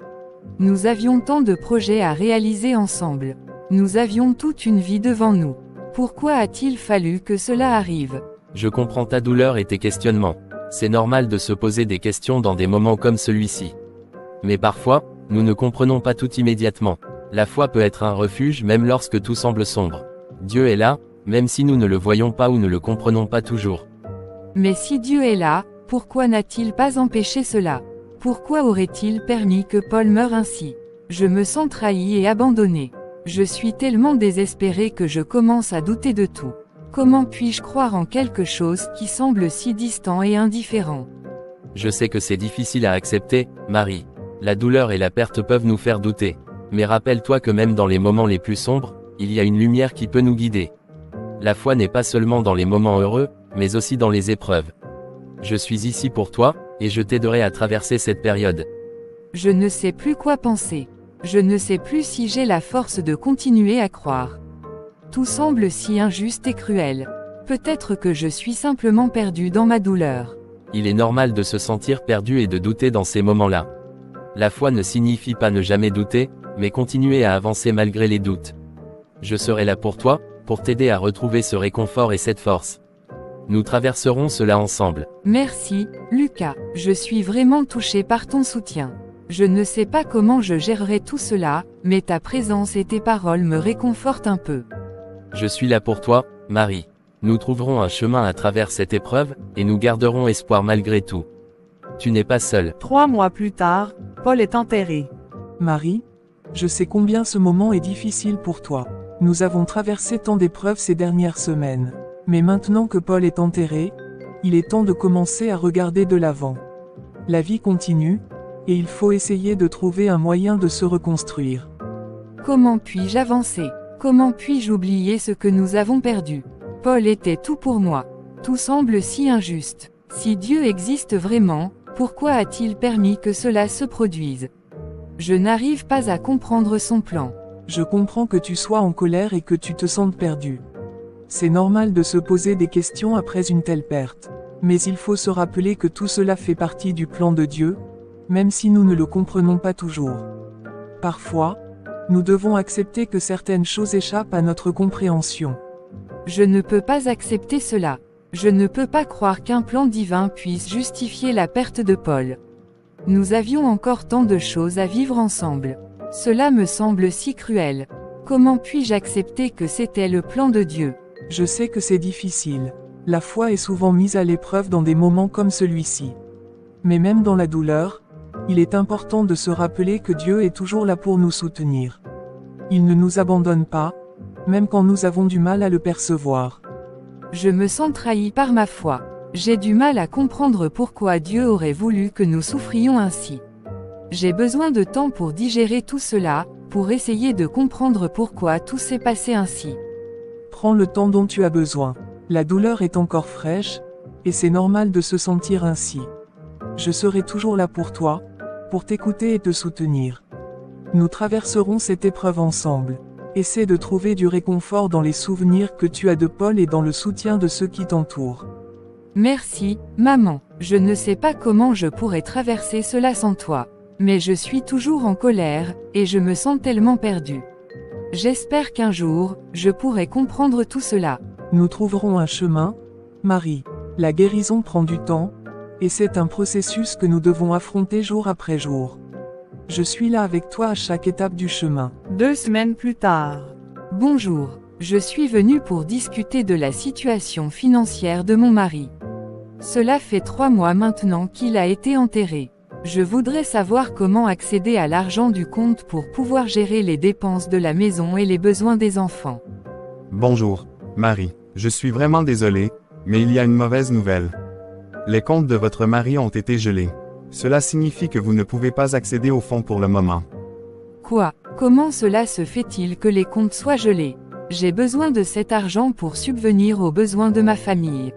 Speaker 1: Nous avions tant de projets à réaliser ensemble. Nous avions toute une vie devant nous. Pourquoi a-t-il fallu que cela arrive?
Speaker 2: Je comprends ta douleur et tes questionnements. C'est normal de se poser des questions dans des moments comme celui-ci. Mais parfois, nous ne comprenons pas tout immédiatement. La foi peut être un refuge même lorsque tout semble sombre. Dieu est là, même si nous ne le voyons pas ou ne le comprenons pas toujours.
Speaker 1: Mais si Dieu est là, pourquoi n'a-t-il pas empêché cela? Pourquoi aurait-il permis que Paul meure ainsi? Je me sens trahi et abandonné. Je suis tellement désespéré que je commence à douter de tout. Comment puis-je croire en quelque chose qui semble si distant et indifférent?
Speaker 2: Je sais que c'est difficile à accepter, Marie. La douleur et la perte peuvent nous faire douter. Mais rappelle-toi que même dans les moments les plus sombres, il y a une lumière qui peut nous guider. La foi n'est pas seulement dans les moments heureux, mais aussi dans les épreuves. Je suis ici pour toi, et je t'aiderai à traverser cette période.
Speaker 1: Je ne sais plus quoi penser. Je ne sais plus si j'ai la force de continuer à croire. Tout semble si injuste et cruel. Peut-être que je suis simplement perdu dans ma douleur.
Speaker 2: Il est normal de se sentir perdu et de douter dans ces moments-là. La foi ne signifie pas ne jamais douter, mais continuer à avancer malgré les doutes. Je serai là pour toi, pour t'aider à retrouver ce réconfort et cette force. Nous traverserons cela ensemble.
Speaker 1: Merci, Lucas. Je suis vraiment touché par ton soutien. Je ne sais pas comment je gérerai tout cela, mais ta présence et tes paroles me réconfortent un peu.
Speaker 2: Je suis là pour toi, Marie. Nous trouverons un chemin à travers cette épreuve, et nous garderons espoir malgré tout. Tu n'es pas seul.
Speaker 3: 3 mois plus tard, Paul est enterré.
Speaker 8: Marie, je sais combien ce moment est difficile pour toi. Nous avons traversé tant d'épreuves ces dernières semaines. Mais maintenant que Paul est enterré, il est temps de commencer à regarder de l'avant. La vie continue, et il faut essayer de trouver un moyen de se reconstruire.
Speaker 1: Comment puis-je avancer? Comment puis-je oublier ce que nous avons perdu? Paul était tout pour moi. Tout semble si injuste. Si Dieu existe vraiment, pourquoi a-t-il permis que cela se produise? Je n'arrive pas à comprendre son plan.
Speaker 8: Je comprends que tu sois en colère et que tu te sentes perdu. C'est normal de se poser des questions après une telle perte. Mais il faut se rappeler que tout cela fait partie du plan de Dieu, même si nous ne le comprenons pas toujours. Parfois, nous devons accepter que certaines choses échappent à notre compréhension.
Speaker 1: Je ne peux pas accepter cela. Je ne peux pas croire qu'un plan divin puisse justifier la perte de Paul. Nous avions encore tant de choses à vivre ensemble. Cela me semble si cruel. Comment puis-je accepter que c'était le plan de Dieu?
Speaker 8: Je sais que c'est difficile. La foi est souvent mise à l'épreuve dans des moments comme celui-ci. Mais même dans la douleur, il est important de se rappeler que Dieu est toujours là pour nous soutenir. Il ne nous abandonne pas, même quand nous avons du mal à le percevoir.
Speaker 1: Je me sens trahi par ma foi. J'ai du mal à comprendre pourquoi Dieu aurait voulu que nous souffrions ainsi. J'ai besoin de temps pour digérer tout cela, pour essayer de comprendre pourquoi tout s'est passé ainsi.
Speaker 8: Prends le temps dont tu as besoin. La douleur est encore fraîche, et c'est normal de se sentir ainsi. Je serai toujours là pour toi, pour t'écouter et te soutenir. Nous traverserons cette épreuve ensemble. Essaie de trouver du réconfort dans les souvenirs que tu as de Paul et dans le soutien de ceux qui t'entourent.
Speaker 1: Merci, maman. Je ne sais pas comment je pourrais traverser cela sans toi. Mais je suis toujours en colère, et je me sens tellement perdu. J'espère qu'un jour, je pourrai comprendre tout cela.
Speaker 8: Nous trouverons un chemin, Marie. La guérison prend du temps, et c'est un processus que nous devons affronter jour après jour. Je suis là avec toi à chaque étape du chemin.
Speaker 3: 2 semaines plus tard.
Speaker 1: Bonjour, je suis venue pour discuter de la situation financière de mon mari. Cela fait 3 mois maintenant qu'il a été enterré. Je voudrais savoir comment accéder à l'argent du compte pour pouvoir gérer les dépenses de la maison et les besoins des enfants.
Speaker 6: Bonjour, Marie. Je suis vraiment désolé, mais il y a une mauvaise nouvelle. Les comptes de votre mari ont été gelés. Cela signifie que vous ne pouvez pas accéder aux fonds pour le moment.
Speaker 1: Quoi? Comment cela se fait-il que les comptes soient gelés? J'ai besoin de cet argent pour subvenir aux besoins de ma famille.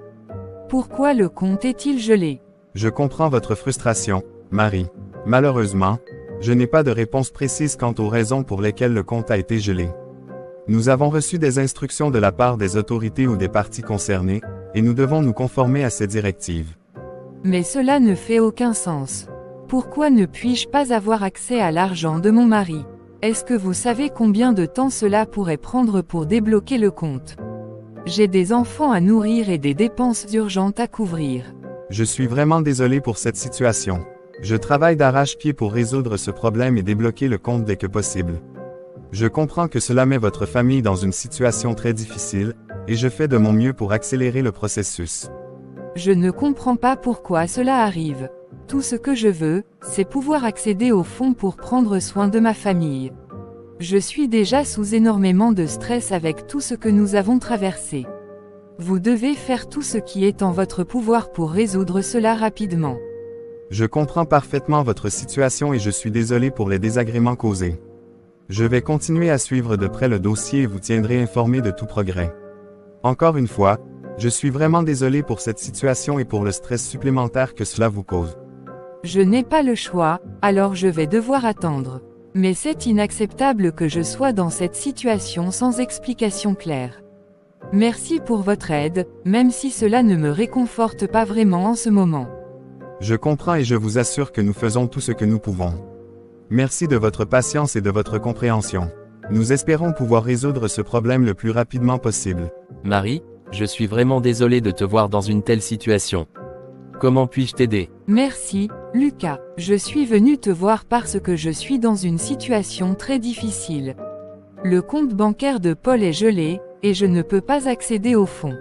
Speaker 1: Pourquoi le compte est-il gelé?
Speaker 6: Je comprends votre frustration, Marie. Malheureusement, je n'ai pas de réponse précise quant aux raisons pour lesquelles le compte a été gelé. Nous avons reçu des instructions de la part des autorités ou des parties concernées, et nous devons nous conformer à ces directives.
Speaker 1: Mais cela ne fait aucun sens. Pourquoi ne puis-je pas avoir accès à l'argent de mon mari? Est-ce que vous savez combien de temps cela pourrait prendre pour débloquer le compte? J'ai des enfants à nourrir et des dépenses urgentes à couvrir.
Speaker 6: Je suis vraiment désolé pour cette situation. Je travaille d'arrache-pied pour résoudre ce problème et débloquer le compte dès que possible. Je comprends que cela met votre famille dans une situation très difficile, et je fais de mon mieux pour accélérer le processus.
Speaker 1: Je ne comprends pas pourquoi cela arrive. Tout ce que je veux, c'est pouvoir accéder aux fonds pour prendre soin de ma famille. Je suis déjà sous énormément de stress avec tout ce que nous avons traversé. Vous devez faire tout ce qui est en votre pouvoir pour résoudre cela rapidement.
Speaker 6: Je comprends parfaitement votre situation et je suis désolé pour les désagréments causés. Je vais continuer à suivre de près le dossier et vous tiendrai informé de tout progrès. Encore une fois, je suis vraiment désolé pour cette situation et pour le stress supplémentaire que cela vous cause.
Speaker 1: Je n'ai pas le choix, alors je vais devoir attendre. Mais c'est inacceptable que je sois dans cette situation sans explication claire. Merci pour votre aide, même si cela ne me réconforte pas vraiment en ce moment.
Speaker 6: Je comprends et je vous assure que nous faisons tout ce que nous pouvons. Merci de votre patience et de votre compréhension. Nous espérons pouvoir résoudre ce problème le plus rapidement possible.
Speaker 2: Marie, je suis vraiment désolé de te voir dans une telle situation. Comment puis-je t'aider?
Speaker 1: Merci, Lucas. Je suis venu te voir parce que je suis dans une situation très difficile. Le compte bancaire de Paul est gelé, et je ne peux pas accéder aux fonds.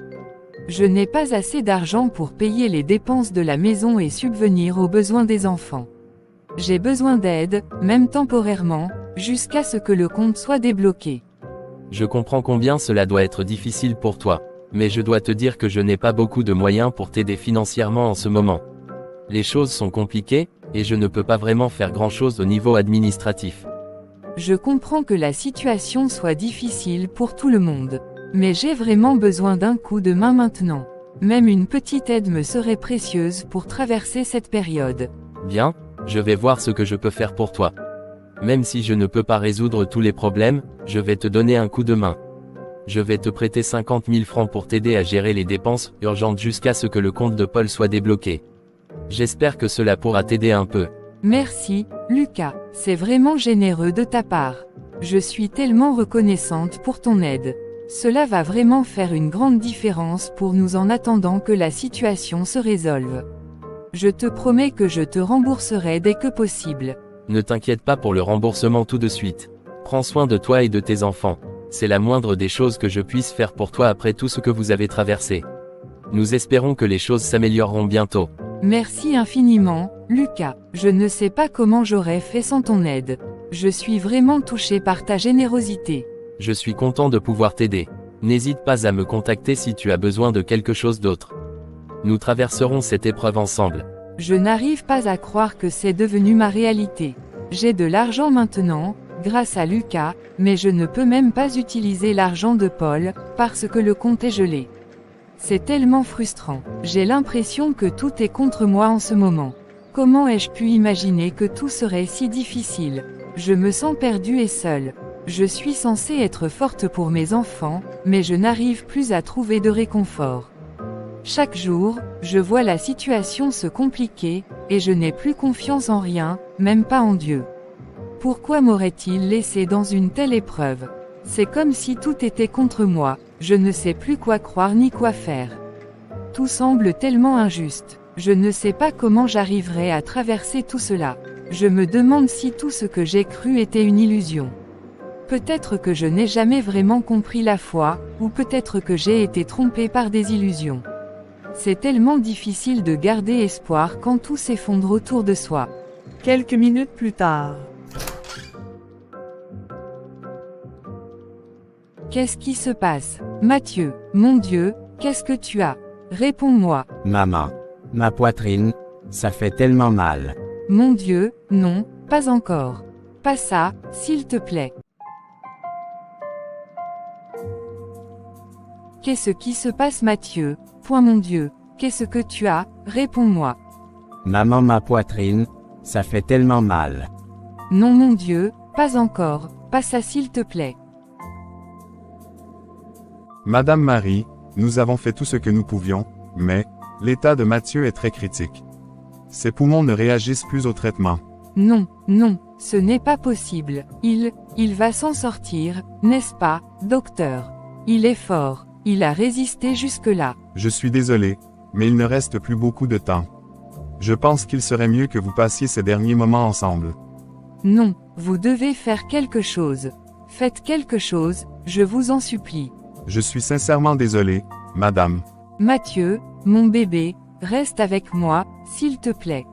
Speaker 1: Je n'ai pas assez d'argent pour payer les dépenses de la maison et subvenir aux besoins des enfants. J'ai besoin d'aide, même temporairement, jusqu'à ce que le compte soit débloqué.
Speaker 2: Je comprends combien cela doit être difficile pour toi, mais je dois te dire que je n'ai pas beaucoup de moyens pour t'aider financièrement en ce moment. Les choses sont compliquées, et je ne peux pas vraiment faire grand-chose au niveau administratif.
Speaker 1: Je comprends que la situation soit difficile pour tout le monde. Mais j'ai vraiment besoin d'un coup de main maintenant. Même une petite aide me serait précieuse pour traverser cette période.
Speaker 2: Bien, je vais voir ce que je peux faire pour toi. Même si je ne peux pas résoudre tous les problèmes, je vais te donner un coup de main. Je vais te prêter 50 000 francs pour t'aider à gérer les dépenses urgentes jusqu'à ce que le compte de Paul soit débloqué. J'espère que cela pourra t'aider un peu.
Speaker 1: Merci, Lucas. C'est vraiment généreux de ta part. Je suis tellement reconnaissante pour ton aide. Cela va vraiment faire une grande différence pour nous en attendant que la situation se résolve. Je te promets que je te rembourserai dès que possible.
Speaker 2: Ne t'inquiète pas pour le remboursement tout de suite. Prends soin de toi et de tes enfants. C'est la moindre des choses que je puisse faire pour toi après tout ce que vous avez traversé. Nous espérons que les choses s'amélioreront bientôt.
Speaker 1: Merci infiniment, Lucas. Je ne sais pas comment j'aurais fait sans ton aide. Je suis vraiment touché par ta générosité.
Speaker 2: Je suis content de pouvoir t'aider. N'hésite pas à me contacter si tu as besoin de quelque chose d'autre. Nous traverserons cette épreuve ensemble.
Speaker 1: Je n'arrive pas à croire que c'est devenu ma réalité. J'ai de l'argent maintenant, grâce à Lucas, mais je ne peux même pas utiliser l'argent de Paul, parce que le compte est gelé. C'est tellement frustrant. J'ai l'impression que tout est contre moi en ce moment. Comment ai-je pu imaginer que tout serait si difficile? Je me sens perdue et seule. Je suis censée être forte pour mes enfants, mais je n'arrive plus à trouver de réconfort. Chaque jour, je vois la situation se compliquer, et je n'ai plus confiance en rien, même pas en Dieu. Pourquoi m'aurait-il laissé dans une telle épreuve? C'est comme si tout était contre moi, je ne sais plus quoi croire ni quoi faire. Tout semble tellement injuste. Je ne sais pas comment j'arriverai à traverser tout cela. Je me demande si tout ce que j'ai cru était une illusion. Peut-être que je n'ai jamais vraiment compris la foi, ou peut-être que j'ai été trompée par des illusions. C'est tellement difficile de garder espoir quand tout s'effondre autour de soi.
Speaker 3: Quelques minutes plus tard.
Speaker 1: Qu'est-ce qui se passe? Mathieu, mon Dieu, qu'est-ce que tu as? Réponds-moi.
Speaker 5: Maman. Ma poitrine, ça fait tellement mal.
Speaker 1: Mon Dieu, non, pas encore. Pas ça, s'il te plaît. Qu'est-ce qui se passe Mathieu? Point mon Dieu, qu'est-ce que tu as? Réponds-moi.
Speaker 5: Maman, ma poitrine, ça fait tellement mal.
Speaker 1: Non mon Dieu, pas encore, pas ça s'il te plaît.
Speaker 6: Madame Marie, nous avons fait tout ce que nous pouvions, mais l'état de Mathieu est très critique. Ses poumons ne réagissent plus au traitement.
Speaker 1: Non, non, ce n'est pas possible. Il va s'en sortir, n'est-ce pas, docteur? Il est fort, il a résisté jusque-là.
Speaker 6: Je suis désolé, mais il ne reste plus beaucoup de temps. Je pense qu'il serait mieux que vous passiez ces derniers moments ensemble.
Speaker 1: Non, vous devez faire quelque chose. Faites quelque chose, je vous en supplie.
Speaker 6: Je suis sincèrement désolé, madame.
Speaker 1: Mathieu, mon bébé, reste avec moi, s'il te plaît.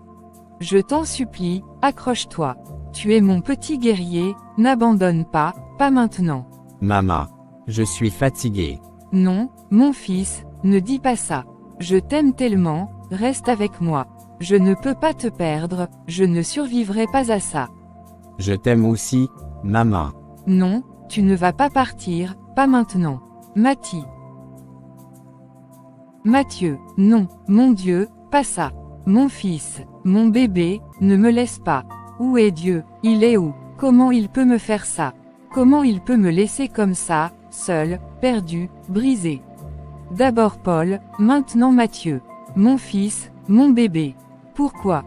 Speaker 1: Je t'en supplie, accroche-toi. Tu es mon petit guerrier, n'abandonne pas, pas maintenant.
Speaker 5: Maman. Je suis fatigué.
Speaker 1: Non, mon fils, ne dis pas ça. Je t'aime tellement, reste avec moi. Je ne peux pas te perdre, je ne survivrai pas à ça.
Speaker 5: Je t'aime aussi, maman.
Speaker 1: Non, tu ne vas pas partir, pas maintenant. Mathieu, non, mon Dieu, pas ça. Mon fils, mon bébé, ne me laisse pas. Où est Dieu? Il est où? Comment il peut me faire ça? Comment il peut me laisser comme ça, seul, perdu, brisé? D'abord Paul, maintenant Mathieu. Mon fils, mon bébé. Pourquoi,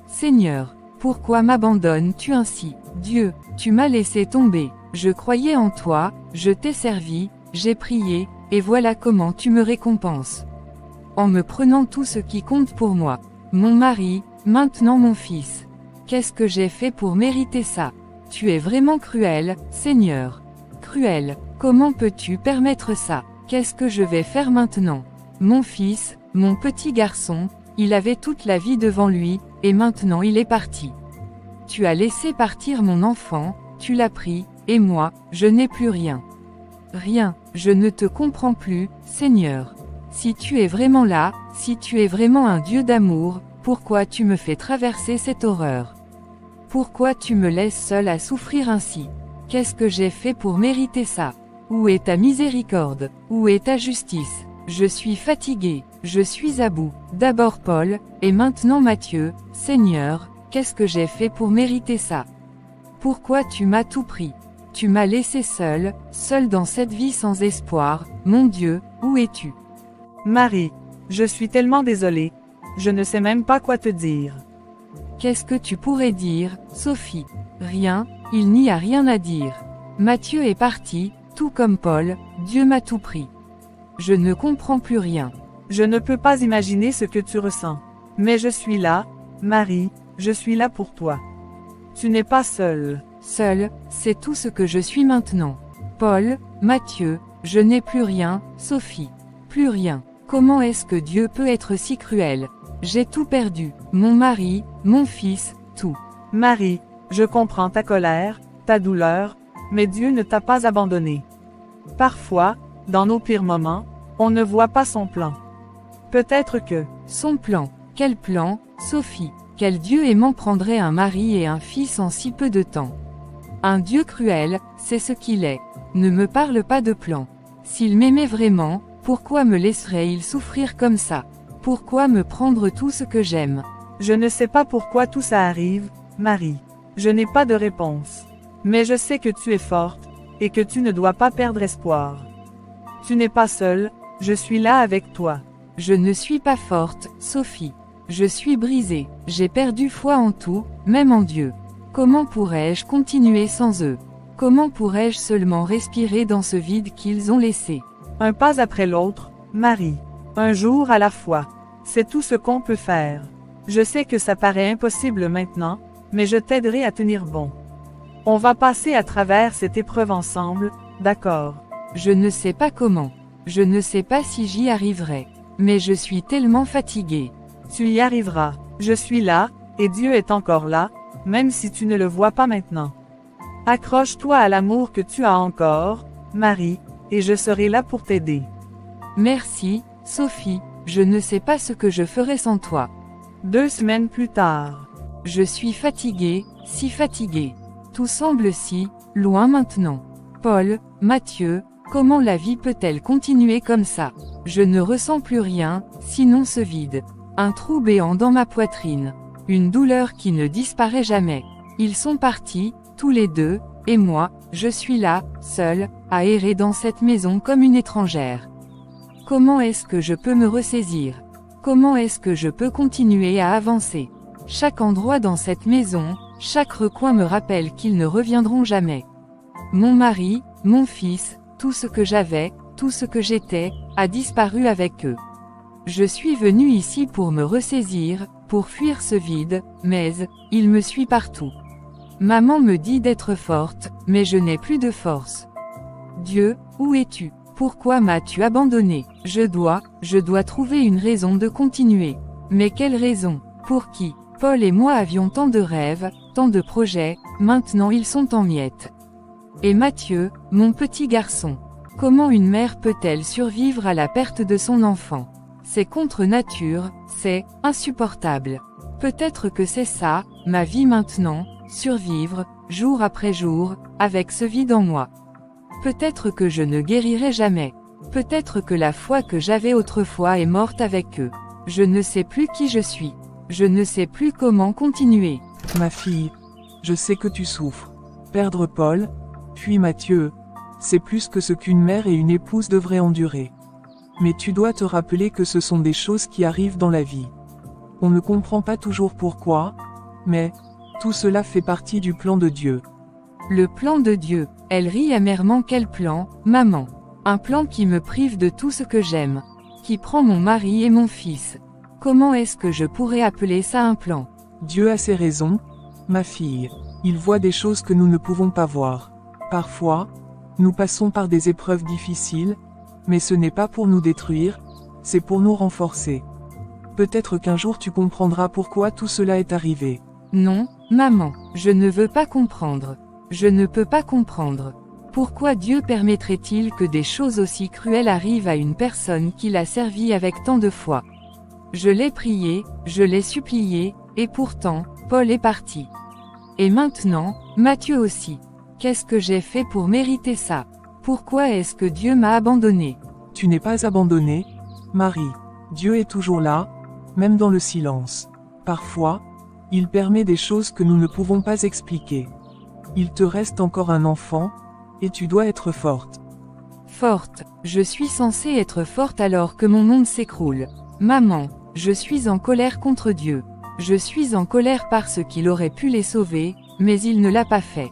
Speaker 1: Seigneur? Pourquoi m'abandonnes-tu ainsi? Dieu, tu m'as laissé tomber. Je croyais en toi, je t'ai servi, j'ai prié, et voilà comment tu me récompenses. En me prenant tout ce qui compte pour moi. Mon mari, maintenant mon fils. Qu'est-ce que j'ai fait pour mériter ça? Tu es vraiment cruel, Seigneur. Cruel, comment peux-tu permettre ça? Qu'est-ce que je vais faire maintenant? Mon fils, mon petit garçon, il avait toute la vie devant lui, et maintenant il est parti. Tu as laissé partir mon enfant, tu l'as pris, et moi, je n'ai plus rien. Rien, je ne te comprends plus, Seigneur. Si tu es vraiment là, si tu es vraiment un Dieu d'amour, pourquoi tu me fais traverser cette horreur? Pourquoi tu me laisses seul à souffrir ainsi? Qu'est-ce que j'ai fait pour mériter ça? Où est ta miséricorde? Où est ta justice? Je suis fatigué, je suis à bout. D'abord Paul, et maintenant Mathieu. Seigneur, qu'est-ce que j'ai fait pour mériter ça? Pourquoi tu m'as tout pris? Tu m'as laissé seul dans cette vie sans espoir. Mon Dieu, où es-tu?
Speaker 3: Marie, je suis tellement désolée. Je ne sais même pas quoi te dire.
Speaker 1: Qu'est-ce que tu pourrais dire, Sophie? Rien, il n'y a rien à dire. Mathieu est parti, tout comme Paul, Dieu m'a tout pris. Je ne comprends plus rien.
Speaker 3: Je ne peux pas imaginer ce que tu ressens. Mais je suis là, Marie, je suis là pour toi. Tu n'es pas seule.
Speaker 1: seul, c'est tout ce que je suis maintenant. Paul, Mathieu, je n'ai plus rien, Sophie. Plus rien. Comment est-ce que Dieu peut être si cruel? J'ai tout perdu. Mon mari, mon fils, tout.
Speaker 3: Marie, je comprends ta colère, ta douleur, mais Dieu ne t'a pas abandonné. Parfois, dans nos pires moments, on ne voit pas son plan. Peut-être que,
Speaker 1: Son plan. Quel plan, Sophie? Quel Dieu aimant prendrait un mari et un fils en si peu de temps? Un Dieu cruel, c'est ce qu'il est. Ne me parle pas de plan. S'il m'aimait vraiment, pourquoi me laisserait-il souffrir comme ça? Pourquoi me prendre tout ce que j'aime?
Speaker 3: je ne sais pas pourquoi tout ça arrive, Marie. Je n'ai pas de réponse. Mais je sais que tu es forte, et que tu ne dois pas perdre espoir. Tu n'es pas seule, je suis là avec toi.
Speaker 1: Je ne suis pas forte, Sophie. Je suis brisée. J'ai perdu foi en tout, même en Dieu. Comment pourrais-je continuer sans eux? Comment pourrais-je seulement respirer dans ce vide qu'ils ont laissé?
Speaker 3: Un pas après l'autre, Marie. Un jour à la fois. C'est tout ce qu'on peut faire. Je sais que ça paraît impossible maintenant, mais je t'aiderai à tenir bon. On va passer à travers cette épreuve ensemble, d'accord?
Speaker 1: Je ne sais pas comment. Je ne sais pas si j'y arriverai. Mais je suis tellement fatiguée.
Speaker 3: Tu y arriveras. Je suis là, et Dieu est encore là, même si tu ne le vois pas maintenant. Accroche-toi à l'amour que tu as encore, Marie, et je serai là pour t'aider.
Speaker 1: Merci, Sophie, je ne sais pas ce que je ferais sans toi.
Speaker 3: 2 semaines plus tard.
Speaker 1: Je suis fatiguée, si fatiguée. Tout semble si loin maintenant. Paul, Mathieu, comment la vie peut-elle continuer comme ça? Je ne ressens plus rien, sinon ce vide. Un trou béant dans ma poitrine. Une douleur qui ne disparaît jamais. Ils sont partis, tous les deux, et moi, je suis là, seule, à errer dans cette maison comme une étrangère. Comment est-ce que je peux me ressaisir? Comment est-ce que je peux continuer à avancer? Chaque endroit dans cette maison, chaque recoin me rappelle qu'ils ne reviendront jamais. Mon mari, mon fils, tout ce que j'avais, tout ce que j'étais, a disparu avec eux. Je suis venue ici pour me ressaisir, pour fuir ce vide, mais il me suit partout. Maman me dit d'être forte, mais je n'ai plus de force. Dieu, où es-tu? Pourquoi m'as-tu abandonné? Je dois trouver une raison de continuer. Mais quelle raison? Pour qui? Paul et moi avions tant de rêves, tant de projets, maintenant ils sont en miettes. Et Mathieu, mon petit garçon. Comment une mère peut-elle survivre à la perte de son enfant? C'est contre nature, c'est insupportable. Peut-être que c'est ça, ma vie maintenant, survivre, jour après jour, avec ce vide en moi. Peut-être que je ne guérirai jamais. Peut-être que la foi que j'avais autrefois est morte avec eux. Je ne sais plus qui je suis. Je ne sais plus comment continuer.
Speaker 8: Ma fille, je sais que tu souffres. Perdre Paul, puis Mathieu, c'est plus que ce qu'une mère et une épouse devraient endurer. Mais tu dois te rappeler que ce sont des choses qui arrivent dans la vie. On ne comprend pas toujours pourquoi, mais tout cela fait partie du plan de Dieu.
Speaker 1: Le plan de Dieu. Elle rit amèrement. Quel plan, maman? Un plan qui me prive de tout ce que j'aime. Qui prend mon mari et mon fils. Comment est-ce que je pourrais appeler ça un plan?
Speaker 8: Dieu a ses raisons, ma fille. Il voit des choses que nous ne pouvons pas voir. Parfois, nous passons par des épreuves difficiles, mais ce n'est pas pour nous détruire, c'est pour nous renforcer. Peut-être qu'un jour tu comprendras pourquoi tout cela est arrivé.
Speaker 1: Non, maman, je ne veux pas comprendre. Je ne peux pas comprendre. Pourquoi Dieu permettrait-il que des choses aussi cruelles arrivent à une personne qui l'a servi avec tant de foi? Je l'ai prié, je l'ai supplié, et pourtant, Paul est parti. Et maintenant, Mathieu aussi. Qu'est-ce que j'ai fait pour mériter ça? Pourquoi est-ce que Dieu m'a abandonné?
Speaker 8: Tu n'es pas abandonné, Marie. Dieu est toujours là, même dans le silence. Parfois, il permet des choses que nous ne pouvons pas expliquer. Il te reste encore un enfant, et tu dois être forte.
Speaker 1: Forte, je suis censée être forte alors que mon monde s'écroule. Maman, je suis en colère contre Dieu. Je suis en colère parce qu'il aurait pu les sauver, mais il ne l'a pas fait.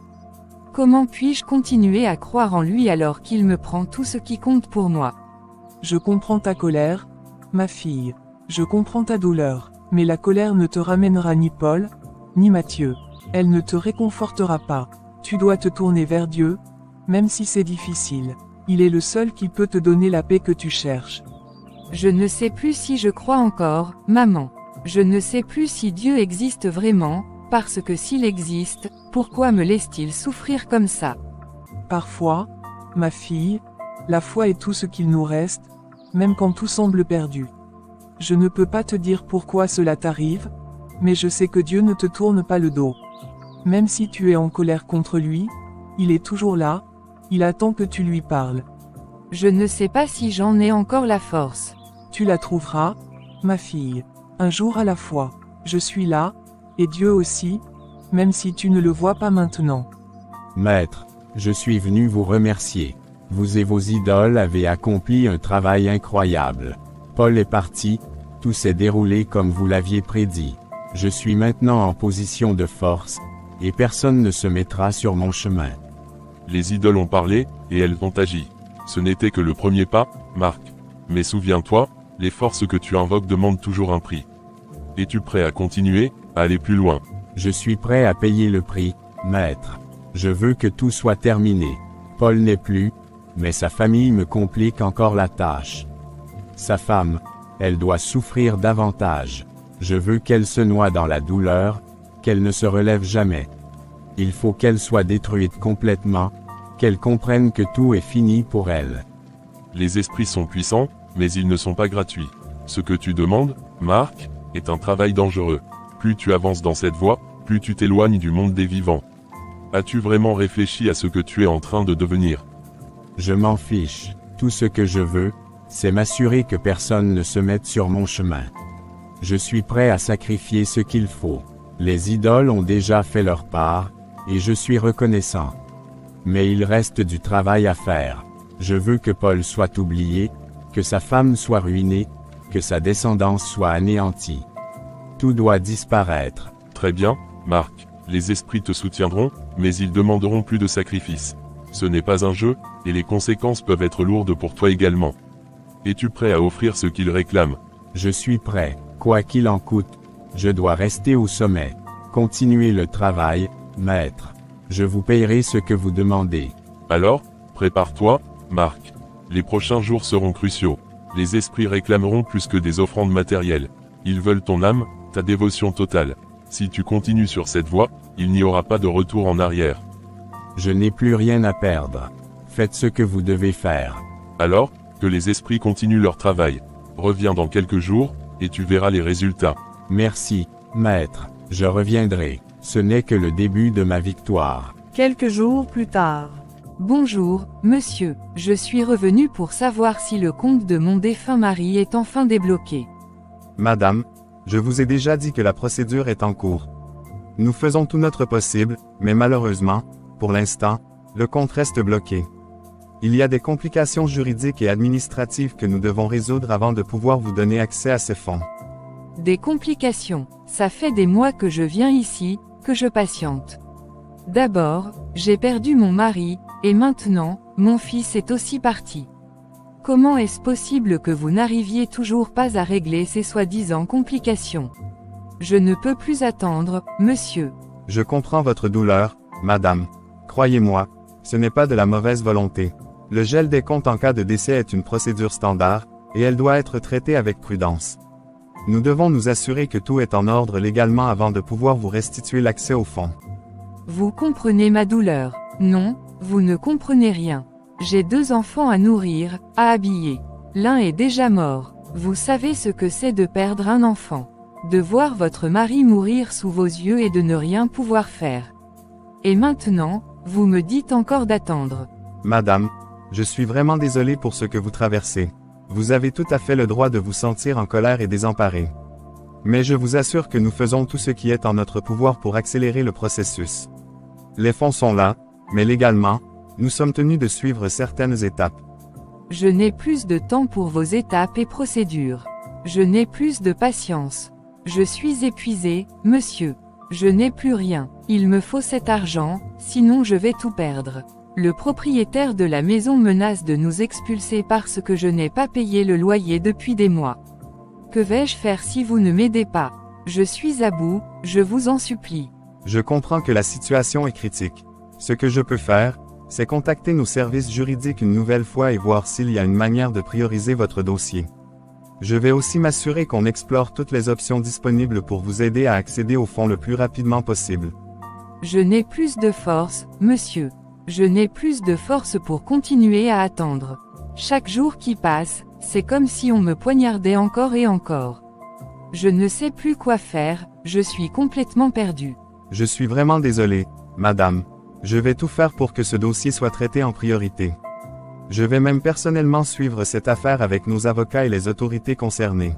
Speaker 1: Comment puis-je continuer à croire en lui alors qu'il me prend tout ce qui compte pour moi?
Speaker 8: Je comprends ta colère, ma fille. Je comprends ta douleur, mais la colère ne te ramènera ni Paul, ni Mathieu. Elle ne te réconfortera pas. Tu dois te tourner vers Dieu, même si c'est difficile. Il est le seul qui peut te donner la paix que tu cherches.
Speaker 1: Je ne sais plus si je crois encore, maman. Je ne sais plus si Dieu existe vraiment, parce que s'il existe, pourquoi me laisse-t-il souffrir comme ça?
Speaker 8: Parfois, ma fille, la foi est tout ce qu'il nous reste, même quand tout semble perdu. Je ne peux pas te dire pourquoi cela t'arrive, mais je sais que Dieu ne te tourne pas le dos. Même si tu es en colère contre lui, il est toujours là, il attend que tu lui parles.
Speaker 1: Je ne sais pas si j'en ai encore la force.
Speaker 8: Tu la trouveras, ma fille. Un jour à la fois. Je suis là, et Dieu aussi, même si tu ne le vois pas maintenant.
Speaker 5: Maître, je suis venu vous remercier. Vous et vos idoles avez accompli un travail incroyable. Paul est parti, tout s'est déroulé comme vous l'aviez prédit. Je suis maintenant en position de force, et personne ne se mettra sur mon chemin.
Speaker 9: Les idoles ont parlé, et elles ont agi. Ce n'était que le premier pas, Marc. Mais souviens-toi, les forces que tu invoques demandent toujours un prix. Es-tu prêt à continuer, à aller plus loin?
Speaker 5: Je suis prêt à payer le prix, maître. Je veux que tout soit terminé. Paul n'est plus, mais sa famille me complique encore la tâche. Sa femme, elle doit souffrir davantage. Je veux qu'elle se noie dans la douleur, qu'elle ne se relève jamais. Il faut qu'elle soit détruite complètement, qu'elle comprenne que tout est fini pour elle.
Speaker 9: Les esprits sont puissants, mais ils ne sont pas gratuits. Ce que tu demandes, Marc, est un travail dangereux. Plus tu avances dans cette voie, plus tu t'éloignes du monde des vivants. As-tu vraiment réfléchi à ce que tu es en train de devenir?
Speaker 5: Je m'en fiche. Tout ce que je veux, c'est m'assurer que personne ne se mette sur mon chemin. Je suis prêt à sacrifier ce qu'il faut. Les idoles ont déjà fait leur part, et je suis reconnaissant. Mais il reste du travail à faire. Je veux que Paul soit oublié, que sa femme soit ruinée, que sa descendance soit anéantie. Tout doit disparaître.
Speaker 9: Très bien, Marc. Les esprits te soutiendront, mais ils demanderont plus de sacrifices. Ce n'est pas un jeu, et les conséquences peuvent être lourdes pour toi également. Es-tu prêt à offrir ce qu'ils réclament?
Speaker 5: Je suis prêt, quoi qu'il en coûte. Je dois rester au sommet. Continuez le travail, maître. Je vous payerai ce que vous demandez.
Speaker 9: Alors, prépare-toi, Marc. Les prochains jours seront cruciaux. Les esprits réclameront plus que des offrandes matérielles. Ils veulent ton âme, ta dévotion totale. Si tu continues sur cette voie, il n'y aura pas de retour en arrière.
Speaker 5: Je n'ai plus rien à perdre. Faites ce que vous devez faire.
Speaker 9: Alors, que les esprits continuent leur travail. Reviens dans quelques jours, et tu verras les résultats.
Speaker 5: Merci, maître. Je reviendrai. Ce n'est que le début de ma victoire.
Speaker 3: Quelques jours plus tard.
Speaker 1: Bonjour, monsieur. Je suis revenu pour savoir si le compte de mon défunt mari est enfin débloqué.
Speaker 6: Madame, je vous ai déjà dit que la procédure est en cours. Nous faisons tout notre possible, mais malheureusement, pour l'instant, le compte reste bloqué. Il y a des complications juridiques et administratives que nous devons résoudre avant de pouvoir vous donner accès à ces fonds.
Speaker 1: Des complications. Ça fait des mois que je viens ici, que je patiente. D'abord, j'ai perdu mon mari, et maintenant, mon fils est aussi parti. Comment est-ce possible que vous n'arriviez toujours pas à régler ces soi-disant complications? Je ne peux plus attendre, monsieur.
Speaker 6: Je comprends votre douleur, madame. Croyez-moi, ce n'est pas de la mauvaise volonté. Le gel des comptes en cas de décès est une procédure standard, et elle doit être traitée avec prudence. Nous devons nous assurer que tout est en ordre légalement avant de pouvoir vous restituer l'accès aux fonds.
Speaker 1: Vous comprenez ma douleur. Non, vous ne comprenez rien. J'ai 2 enfants à nourrir, à habiller. L'un est déjà mort. Vous savez ce que c'est de perdre un enfant. De voir votre mari mourir sous vos yeux et de ne rien pouvoir faire. Et maintenant, vous me dites encore d'attendre.
Speaker 6: Madame, je suis vraiment désolé pour ce que vous traversez. Vous avez tout à fait le droit de vous sentir en colère et désemparé. Mais je vous assure que nous faisons tout ce qui est en notre pouvoir pour accélérer le processus. Les fonds sont là, mais légalement, nous sommes tenus de suivre certaines étapes.
Speaker 1: Je n'ai plus de temps pour vos étapes et procédures. Je n'ai plus de patience. Je suis épuisé, monsieur. Je n'ai plus rien. Il me faut cet argent, sinon je vais tout perdre. Le propriétaire de la maison menace de nous expulser parce que je n'ai pas payé le loyer depuis des mois. Que vais-je faire si vous ne m'aidez pas? Je suis à bout, je vous en supplie.
Speaker 6: Je comprends que la situation est critique. Ce que je peux faire, c'est contacter nos services juridiques une nouvelle fois et voir s'il y a une manière de prioriser votre dossier. Je vais aussi m'assurer qu'on explore toutes les options disponibles pour vous aider à accéder au fonds le plus rapidement possible.
Speaker 1: Je n'ai plus de force, monsieur. Je n'ai plus de force pour continuer à attendre. Chaque jour qui passe, c'est comme si on me poignardait encore et encore. Je ne sais plus quoi faire, je suis complètement perdu.
Speaker 6: Je suis vraiment désolé, madame. Je vais tout faire pour que ce dossier soit traité en priorité. Je vais même personnellement suivre cette affaire avec nos avocats et les autorités concernées.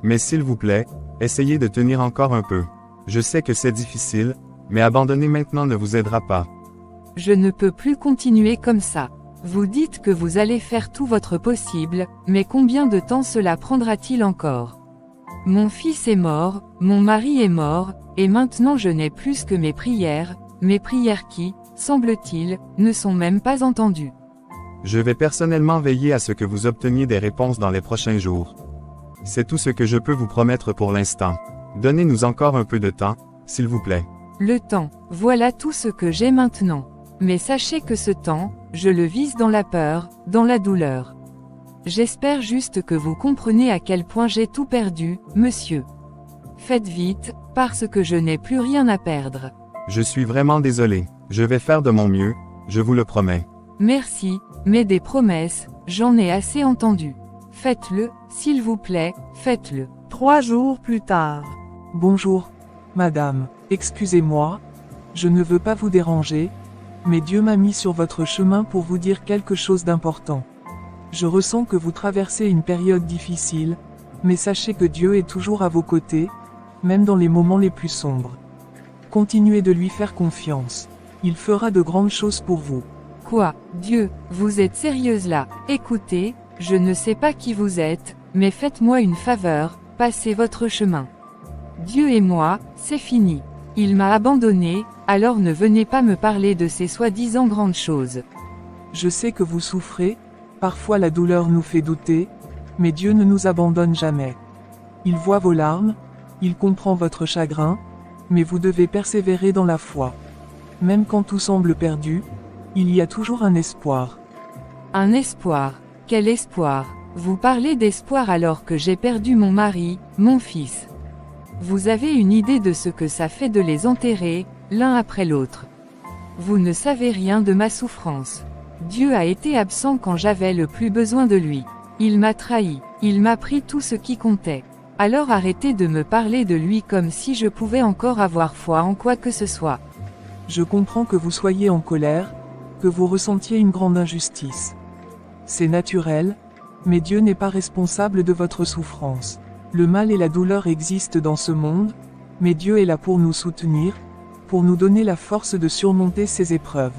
Speaker 6: Mais s'il vous plaît, essayez de tenir encore un peu. Je sais que c'est difficile, mais abandonner maintenant ne vous aidera pas.
Speaker 1: Je ne peux plus continuer comme ça. Vous dites que vous allez faire tout votre possible, mais combien de temps cela prendra-t-il encore? Mon fils est mort, mon mari est mort, et maintenant je n'ai plus que mes prières qui, semble-t-il, ne sont même pas entendues.
Speaker 6: Je vais personnellement veiller à ce que vous obteniez des réponses dans les prochains jours. C'est tout ce que je peux vous promettre pour l'instant. Donnez-nous encore un peu de temps, s'il vous plaît.
Speaker 1: Le temps, voilà tout ce que j'ai maintenant. Mais sachez que ce temps, je le vise dans la peur, dans la douleur. J'espère juste que vous comprenez à quel point j'ai tout perdu, monsieur. Faites vite, parce que je n'ai plus rien à perdre.
Speaker 6: Je suis vraiment désolé. Je vais faire de mon mieux, je vous le promets.
Speaker 1: Merci, mais des promesses, j'en ai assez entendu. Faites-le, s'il vous plaît, faites-le.
Speaker 3: 3 jours plus tard.
Speaker 8: Bonjour, madame, excusez-moi, je ne veux pas vous déranger, mais Dieu m'a mis sur votre chemin pour vous dire quelque chose d'important. Je ressens que vous traversez une période difficile, mais sachez que Dieu est toujours à vos côtés, même dans les moments les plus sombres. Continuez de lui faire confiance. Il fera de grandes choses pour vous.
Speaker 1: Quoi, Dieu, vous êtes sérieuse là? Écoutez, je ne sais pas qui vous êtes, mais faites-moi une faveur, passez votre chemin. Dieu et moi, c'est fini. Il m'a abandonné, alors ne venez pas me parler de ces soi-disant grandes choses.
Speaker 8: Je sais que vous souffrez, parfois la douleur nous fait douter, mais Dieu ne nous abandonne jamais. Il voit vos larmes, il comprend votre chagrin, mais vous devez persévérer dans la foi. Même quand tout semble perdu, il y a toujours un espoir.
Speaker 1: Un espoir? Quel espoir? Vous parlez d'espoir alors que j'ai perdu mon mari, mon fils. Vous avez une idée de ce que ça fait de les enterrer, l'un après l'autre. Vous ne savez rien de ma souffrance. Dieu a été absent quand j'avais le plus besoin de lui. Il m'a trahi, il m'a pris tout ce qui comptait. Alors arrêtez de me parler de lui comme si je pouvais encore avoir foi en quoi que ce soit.
Speaker 8: Je comprends que vous soyez en colère, que vous ressentiez une grande injustice. C'est naturel, mais Dieu n'est pas responsable de votre souffrance. Le mal et la douleur existent dans ce monde, mais Dieu est là pour nous soutenir, pour nous donner la force de surmonter ces épreuves.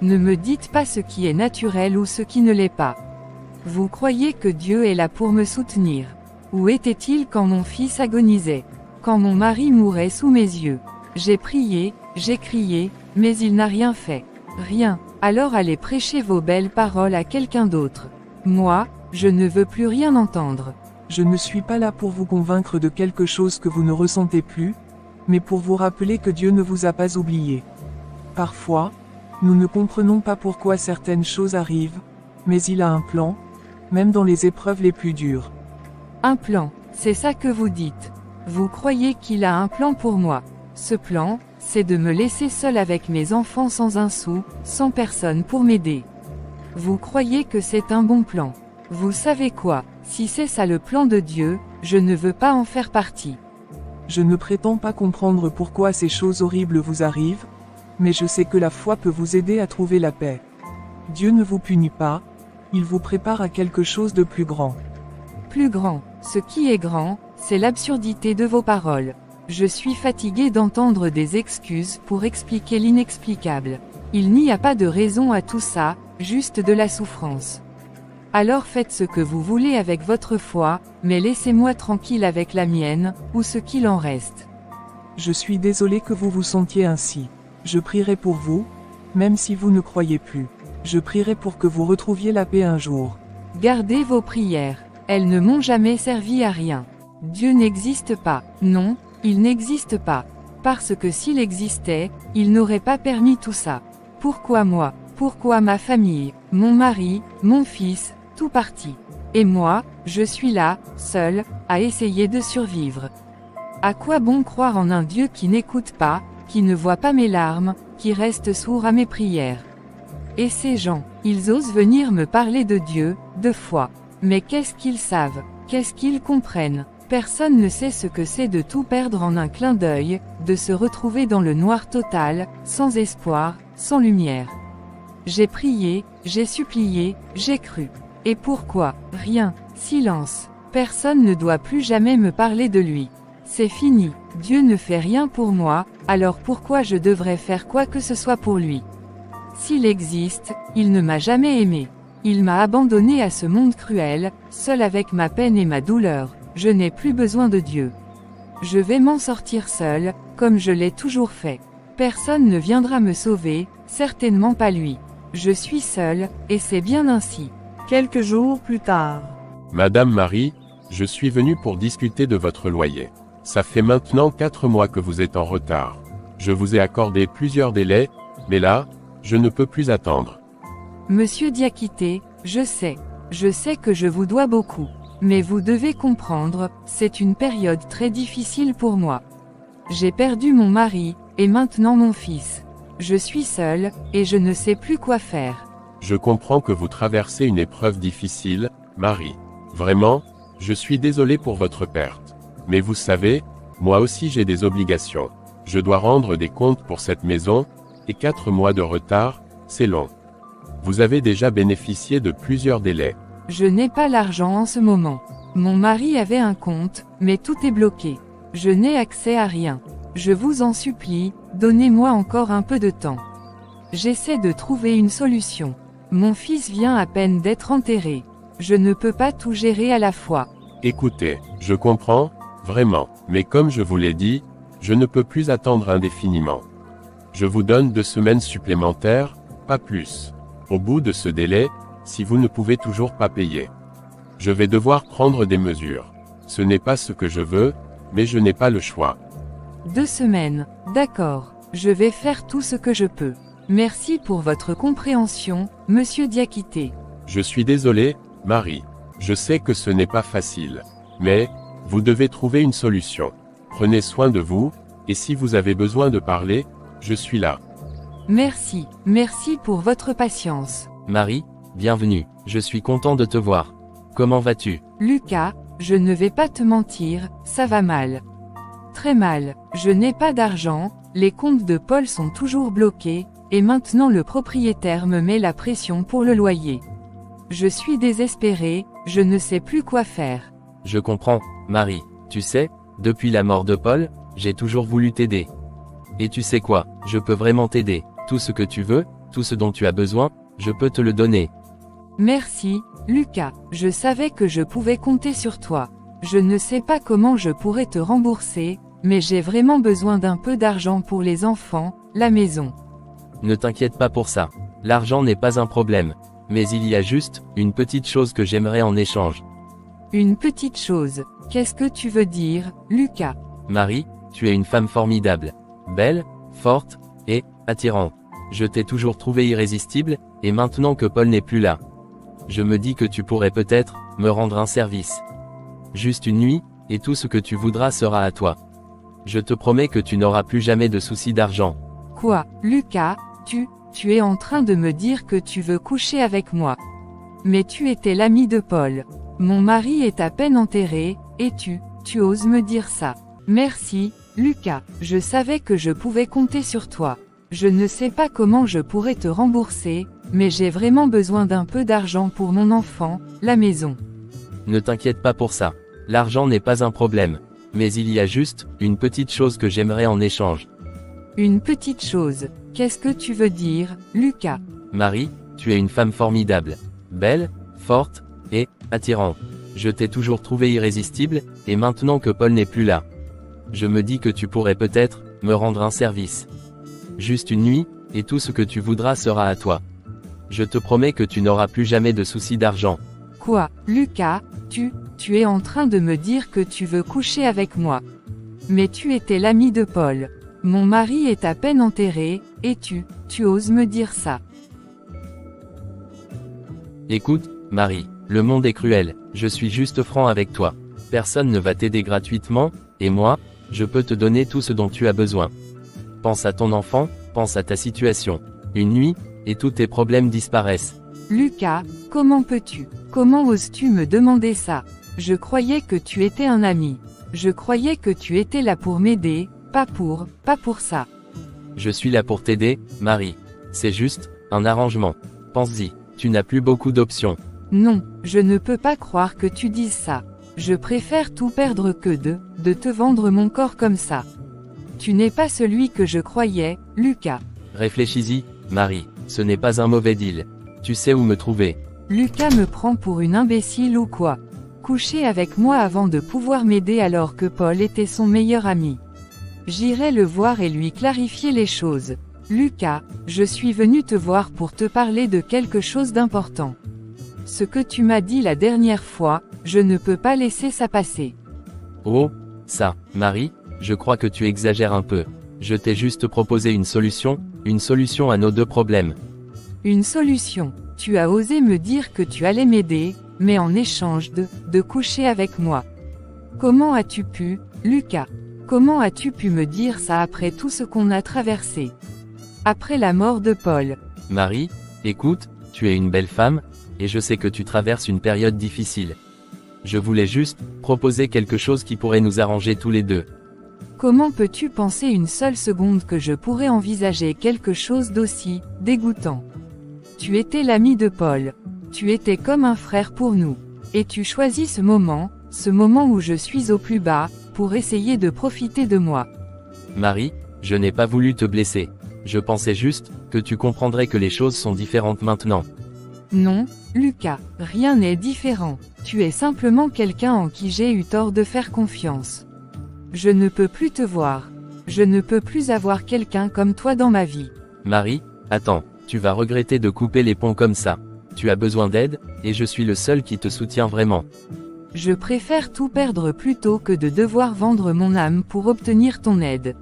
Speaker 1: Ne me dites pas ce qui est naturel ou ce qui ne l'est pas. Vous croyez que Dieu est là pour me soutenir? Où était-il quand mon fils agonisait? Quand mon mari mourait sous mes yeux? J'ai prié, j'ai crié, mais il n'a rien fait. Rien. Alors allez prêcher vos belles paroles à quelqu'un d'autre. Moi, je ne veux plus rien entendre.
Speaker 8: Je ne suis pas là pour vous convaincre de quelque chose que vous ne ressentez plus, mais pour vous rappeler que Dieu ne vous a pas oublié. Parfois, nous ne comprenons pas pourquoi certaines choses arrivent, mais il a un plan, même dans les épreuves les plus dures.
Speaker 1: Un plan, c'est ça que vous dites. Vous croyez qu'il a un plan pour moi. Ce plan, c'est de me laisser seule avec mes enfants sans un sou, sans personne pour m'aider. Vous croyez que c'est un bon plan. Vous savez quoi, si c'est ça le plan de Dieu, je ne veux pas en faire partie.
Speaker 8: Je ne prétends pas comprendre pourquoi ces choses horribles vous arrivent, mais je sais que la foi peut vous aider à trouver la paix. Dieu ne vous punit pas, il vous prépare à quelque chose de plus grand.
Speaker 1: Plus grand, ce qui est grand, c'est l'absurdité de vos paroles. Je suis fatigué d'entendre des excuses pour expliquer l'inexplicable. Il n'y a pas de raison à tout ça, juste de la souffrance. Alors faites ce que vous voulez avec votre foi, mais laissez-moi tranquille avec la mienne, ou ce qu'il en reste.
Speaker 8: Je suis désolé que vous vous sentiez ainsi. Je prierai pour vous, même si vous ne croyez plus. Je prierai pour que vous retrouviez la paix un jour.
Speaker 1: Gardez vos prières. Elles ne m'ont jamais servi à rien. Dieu n'existe pas. Non, il n'existe pas. Parce que s'il existait, il n'aurait pas permis tout ça. Pourquoi moi? Pourquoi ma famille, mon mari, mon fils, tout parti? Et moi, je suis là, seul, à essayer de survivre. À quoi bon croire en un Dieu qui n'écoute pas, qui ne voit pas mes larmes, qui reste sourd à mes prières? Et ces gens, ils osent venir me parler de Dieu, de foi. Mais qu'est-ce qu'ils savent? Qu'est-ce qu'ils comprennent? Personne ne sait ce que c'est de tout perdre en un clin d'œil, de se retrouver dans le noir total, sans espoir, sans lumière. J'ai prié, j'ai supplié, j'ai cru. Et pourquoi? Rien, silence. Personne ne doit plus jamais me parler de lui. C'est fini, Dieu ne fait rien pour moi, alors pourquoi je devrais faire quoi que ce soit pour lui? S'il existe, il ne m'a jamais aimé. Il m'a abandonné à ce monde cruel, seul avec ma peine et ma douleur. Je n'ai plus besoin de Dieu. Je vais m'en sortir seul, comme je l'ai toujours fait. Personne ne viendra me sauver, certainement pas lui. Je suis seul, et c'est bien ainsi.
Speaker 3: Quelques jours plus tard.
Speaker 4: Madame Marie, je suis venu pour discuter de votre loyer. Ça fait maintenant 4 mois que vous êtes en retard. Je vous ai accordé plusieurs délais, mais là, je ne peux plus attendre.
Speaker 1: Monsieur Diakité, je sais que je vous dois beaucoup. Mais vous devez comprendre, c'est une période très difficile pour moi. J'ai perdu mon mari, et maintenant mon fils. Je suis seul, et je ne sais plus quoi faire.
Speaker 4: Je comprends que vous traversez une épreuve difficile, Marie. Vraiment, je suis désolé pour votre perte. Mais vous savez, moi aussi j'ai des obligations. Je dois rendre des comptes pour cette maison, et 4 mois de retard, c'est long. Vous avez déjà bénéficié de plusieurs délais.
Speaker 1: Je n'ai pas l'argent en ce moment. Mon mari avait un compte, mais tout est bloqué. Je n'ai accès à rien. Je vous en supplie, donnez-moi encore un peu de temps. J'essaie de trouver une solution. Mon fils vient à peine d'être enterré. Je ne peux pas tout gérer à la fois.
Speaker 4: Écoutez, je comprends, vraiment, mais comme je vous l'ai dit, je ne peux plus attendre indéfiniment. Je vous donne 2 semaines supplémentaires, pas plus. Au bout de ce délai, si vous ne pouvez toujours pas payer, je vais devoir prendre des mesures. Ce n'est pas ce que je veux, mais je n'ai pas le choix.
Speaker 1: 2 semaines, d'accord, je vais faire tout ce que je peux. Merci pour votre compréhension, monsieur Diakité.
Speaker 4: Je suis désolé, Marie. Je sais que ce n'est pas facile. Mais, vous devez trouver une solution. Prenez soin de vous, et si vous avez besoin de parler, je suis là.
Speaker 1: Merci pour votre patience.
Speaker 2: Marie, bienvenue, je suis content de te voir. Comment vas-tu?
Speaker 1: Lucas, je ne vais pas te mentir, ça va mal. Très mal, je n'ai pas d'argent, les comptes de Paul sont toujours bloqués, et maintenant le propriétaire me met la pression pour le loyer. Je suis désespéré, je ne sais plus quoi faire.
Speaker 2: Je comprends, Marie, tu sais, depuis la mort de Paul, j'ai toujours voulu t'aider. Et tu sais quoi, je peux vraiment t'aider, tout ce que tu veux, tout ce dont tu as besoin, je peux te le donner.
Speaker 1: Merci, Lucas, je savais que je pouvais compter sur toi. Je ne sais pas comment je pourrais te rembourser, mais j'ai vraiment besoin d'un peu d'argent pour les enfants, la maison.
Speaker 2: Ne t'inquiète pas pour ça. L'argent n'est pas un problème. Mais il y a juste, une petite chose que j'aimerais en échange.
Speaker 1: Une petite chose, qu'est-ce que tu veux dire, Lucas?
Speaker 2: Marie, tu es une femme formidable. Belle, forte, et, attirante. Je t'ai toujours trouvé irrésistible, et maintenant que Paul n'est plus là, je me dis que tu pourrais peut-être, me rendre un service. Juste une nuit, et tout ce que tu voudras sera à toi. Je te promets que tu n'auras plus jamais de soucis d'argent.
Speaker 1: Quoi, Lucas, tu es en train de me dire que tu veux coucher avec moi. Mais tu étais l'ami de Paul. Mon mari est à peine enterré, et tu oses me dire ça. Merci, Lucas, je savais que je pouvais compter sur toi. Je ne sais pas comment je pourrais te rembourser, mais j'ai vraiment besoin d'un peu d'argent pour mon enfant, la maison.
Speaker 2: Ne t'inquiète pas pour ça. L'argent n'est pas un problème. Mais il y a juste, une petite chose que j'aimerais en échange.
Speaker 1: Une petite chose, qu'est-ce que tu veux dire, Lucas?
Speaker 2: Marie, tu es une femme formidable. Belle, forte, et, attirante. Je t'ai toujours trouvé irrésistible, et maintenant que Paul n'est plus là, je me dis que tu pourrais peut-être, me rendre un service. Juste une nuit, et tout ce que tu voudras sera à toi. Je te promets que tu n'auras plus jamais de soucis d'argent.
Speaker 1: Quoi, Lucas, tu es en train de me dire que tu veux coucher avec moi. Mais tu étais l'ami de Paul. Mon mari est à peine enterré, et tu tu oses me dire ça?
Speaker 2: Écoute, Marie, le monde est cruel, je suis juste franc avec toi. Personne ne va t'aider gratuitement, et moi, je peux te donner tout ce dont tu as besoin. Pense à ton enfant, pense à ta situation. Une nuit, et tous tes problèmes disparaissent.
Speaker 1: Lucas, comment peux-tu? Comment oses-tu me demander ça? Je croyais que tu étais un ami. Je croyais que tu étais là pour m'aider, pas pour ça.
Speaker 2: Je suis là pour t'aider, Marie. C'est juste, un arrangement. Pense-y, tu n'as plus beaucoup d'options.
Speaker 1: Non, je ne peux pas croire que tu dises ça. Je préfère tout perdre que de te vendre mon corps comme ça. Tu n'es pas celui que je croyais, Lucas.
Speaker 2: Réfléchis-y, Marie, ce n'est pas un mauvais deal. Tu sais où me trouver.
Speaker 1: Lucas me prend pour une imbécile ou quoi? Coucher avec moi avant de pouvoir m'aider alors que Paul était son meilleur ami. J'irai le voir et lui clarifier les choses. Lucas, je suis venu te voir pour te parler de quelque chose d'important. Ce que tu m'as dit la dernière fois, je ne peux pas laisser ça passer.
Speaker 2: Oh, ça, Marie, je crois que tu exagères un peu. Je t'ai juste proposé une solution à nos deux problèmes.
Speaker 1: Une solution. Tu as osé me dire que tu allais m'aider, mais en échange de coucher avec moi. Comment as-tu pu, Lucas? Comment as-tu pu me dire ça après tout ce qu'on a traversé? Après la mort de Paul.
Speaker 2: Marie, écoute, tu es une belle femme, et je sais que tu traverses une période difficile. Je voulais juste proposer quelque chose qui pourrait nous arranger tous les deux.
Speaker 1: Comment peux-tu penser une seule seconde que je pourrais envisager quelque chose d'aussi dégoûtant? Tu étais l'ami de Paul. Tu étais comme un frère pour nous. Et tu choisis ce moment où je suis au plus bas, pour essayer de profiter de moi.
Speaker 2: Marie, je n'ai pas voulu te blesser. Je pensais juste que tu comprendrais que les choses sont différentes maintenant.
Speaker 1: Non, Lucas, rien n'est différent. Tu es simplement quelqu'un en qui j'ai eu tort de faire confiance. Je ne peux plus te voir. Je ne peux plus avoir quelqu'un comme toi dans ma vie.
Speaker 2: Marie, attends, tu vas regretter de couper les ponts comme ça. Tu as besoin d'aide, et je suis le seul qui te soutient vraiment.
Speaker 1: Je préfère tout perdre plutôt que de devoir vendre mon âme pour obtenir ton aide.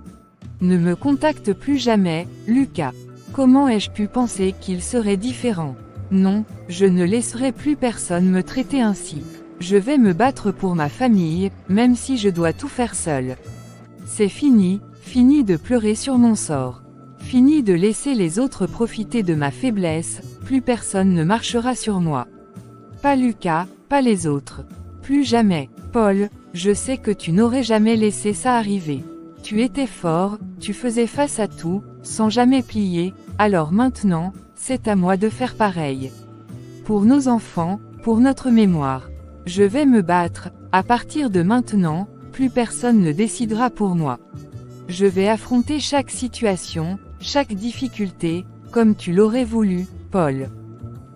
Speaker 1: Ne me contacte plus jamais, Lucas. Comment ai-je pu penser qu'il serait différent? Non, je ne laisserai plus personne me traiter ainsi. Je vais me battre pour ma famille, même si je dois tout faire seul. C'est fini, fini de pleurer sur mon sort. Fini de laisser les autres profiter de ma faiblesse, plus personne ne marchera sur moi. Pas Lucas, pas les autres. Plus jamais. Paul, je sais que tu n'aurais jamais laissé ça arriver. Tu étais fort, tu faisais face à tout, sans jamais plier, alors maintenant, c'est à moi de faire pareil. Pour nos enfants, pour notre mémoire. Je vais me battre, à partir de maintenant, plus personne ne décidera pour moi. Je vais affronter chaque situation, chaque difficulté, comme tu l'aurais voulu, Paul.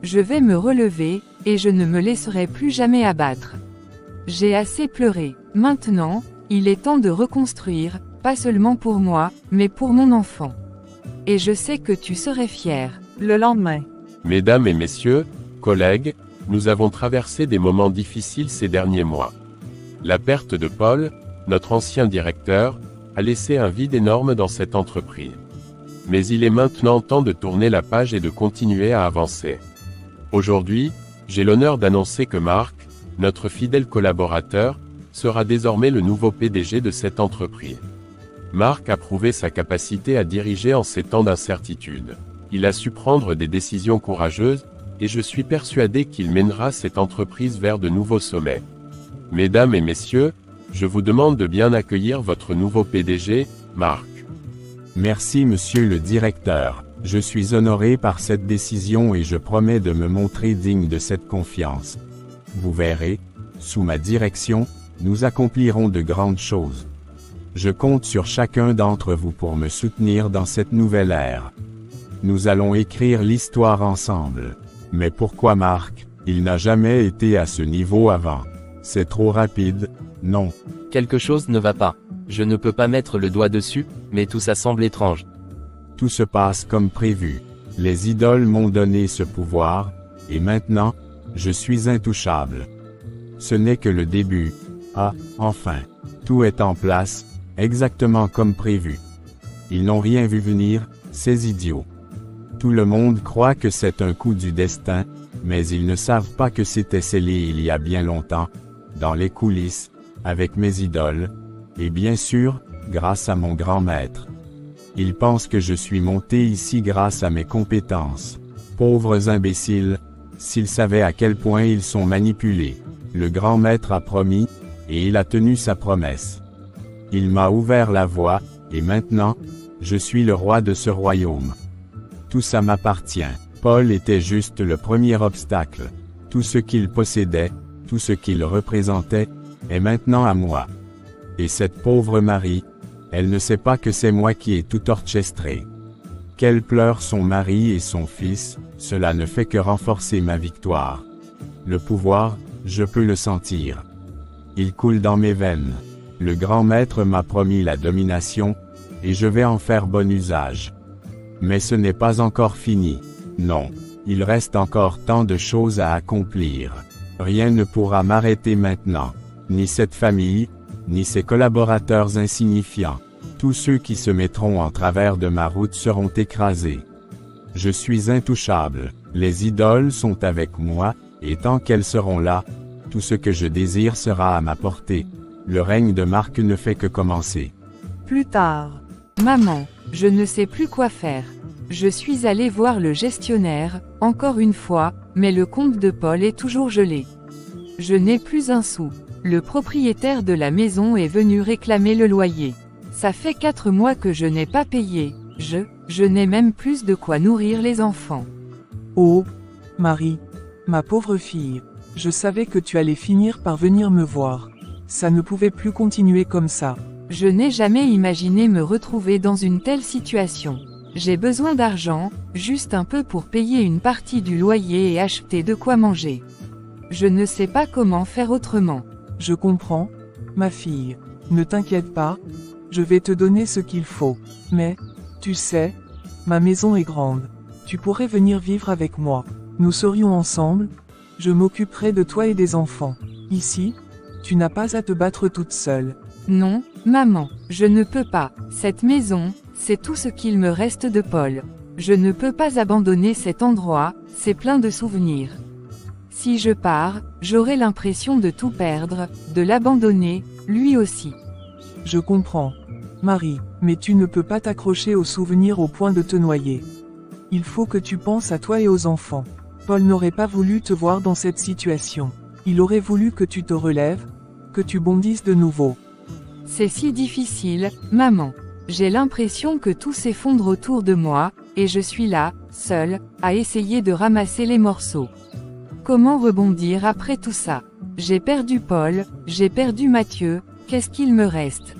Speaker 1: Je vais me relever, et je ne me laisserai plus jamais abattre. J'ai assez pleuré. Maintenant, il est temps de reconstruire, pas seulement pour moi, mais pour mon enfant. Et je sais que tu serais fier.
Speaker 3: Le lendemain.
Speaker 4: Mesdames et messieurs, collègues, nous avons traversé des moments difficiles ces derniers mois. La perte de Paul, notre ancien directeur, a laissé un vide énorme dans cette entreprise. Mais il est maintenant temps de tourner la page et de continuer à avancer. Aujourd'hui, j'ai l'honneur d'annoncer que Marc, notre fidèle collaborateur, sera désormais le nouveau PDG de cette entreprise. Marc a prouvé sa capacité à diriger en ces temps d'incertitude. Il a su prendre des décisions courageuses, et je suis persuadé qu'il mènera cette entreprise vers de nouveaux sommets. Mesdames et messieurs, je vous demande de bien accueillir votre nouveau PDG, Marc.
Speaker 5: Merci monsieur le directeur. Je suis honoré par cette décision et je promets de me montrer digne de cette confiance. Vous verrez, sous ma direction, nous accomplirons de grandes choses. Je compte sur chacun d'entre vous pour me soutenir dans cette nouvelle ère. Nous allons écrire l'histoire ensemble. Mais pourquoi Marc? Il n'a jamais été à ce niveau avant. C'est trop rapide, non?
Speaker 2: Quelque chose ne va pas. Je ne peux pas mettre le doigt dessus, mais tout ça semble étrange.
Speaker 5: Tout se passe comme prévu. Les idoles m'ont donné ce pouvoir, et maintenant, je suis intouchable. Ce n'est que le début. Ah, enfin. Tout est en place, exactement comme prévu. Ils n'ont rien vu venir, ces idiots. Tout le monde croit que c'est un coup du destin, mais ils ne savent pas que c'était scellé il y a bien longtemps, dans les coulisses, avec mes idoles, et bien sûr, grâce à mon grand maître. Ils pensent que je suis monté ici grâce à mes compétences. Pauvres imbéciles, s'ils savaient à quel point ils sont manipulés. Le grand maître a promis, et il a tenu sa promesse. Il m'a ouvert la voie, et maintenant, je suis le roi de ce royaume. Tout ça m'appartient. Paul était juste le premier obstacle. Tout ce qu'il possédait, tout ce qu'il représentait, est maintenant à moi. Et cette pauvre Marie, elle ne sait pas que c'est moi qui ai tout orchestré. Qu'elle pleure son mari et son fils, cela ne fait que renforcer ma victoire. Le pouvoir, je peux le sentir. Il coule dans mes veines. Le grand maître m'a promis la domination, et je vais en faire bon usage. Mais ce n'est pas encore fini. Non, il reste encore tant de choses à accomplir. Rien ne pourra m'arrêter maintenant. Ni cette famille, ni ses collaborateurs insignifiants. Tous ceux qui se mettront en travers de ma route seront écrasés. Je suis intouchable. Les idoles sont avec moi, et tant qu'elles seront là, tout ce que je désire sera à ma portée. Le règne de Marc ne fait que commencer.
Speaker 3: Plus tard.
Speaker 1: Maman, je ne sais plus quoi faire. Je suis allé voir le gestionnaire, encore une fois, mais le compte de Paul est toujours gelé. Je n'ai plus un sou. Le propriétaire de la maison est venu réclamer le loyer. Ça fait 4 mois que je n'ai pas payé. Je n'ai même plus de quoi nourrir les enfants.
Speaker 8: Oh, Marie, ma pauvre fille, je savais que tu allais finir par venir me voir. Ça ne pouvait plus continuer comme ça.
Speaker 1: Je n'ai jamais imaginé me retrouver dans une telle situation. J'ai besoin d'argent, juste un peu pour payer une partie du loyer et acheter de quoi manger. Je ne sais pas comment faire autrement.
Speaker 8: Je comprends, ma fille. Ne t'inquiète pas, je vais te donner ce qu'il faut. Mais, tu sais, ma maison est grande. Tu pourrais venir vivre avec moi. Nous serions ensemble, je m'occuperai de toi et des enfants. Ici, tu n'as pas à te battre toute seule.
Speaker 1: Non, maman, je ne peux pas. Cette maison, c'est tout ce qu'il me reste de Paul. Je ne peux pas abandonner cet endroit, c'est plein de souvenirs. Si je pars, j'aurai l'impression de tout perdre, de l'abandonner, lui aussi.
Speaker 8: Je comprends, Marie, mais tu ne peux pas t'accrocher aux souvenirs au point de te noyer. Il faut que tu penses à toi et aux enfants. Paul n'aurait pas voulu te voir dans cette situation. Il aurait voulu que tu te relèves, que tu bondisses de nouveau.
Speaker 1: C'est si difficile, maman. J'ai l'impression que tout s'effondre autour de moi, et je suis là, seule, à essayer de ramasser les morceaux. Comment rebondir après tout ça? J'ai perdu Paul, j'ai perdu Mathieu, qu'est-ce qu'il me reste?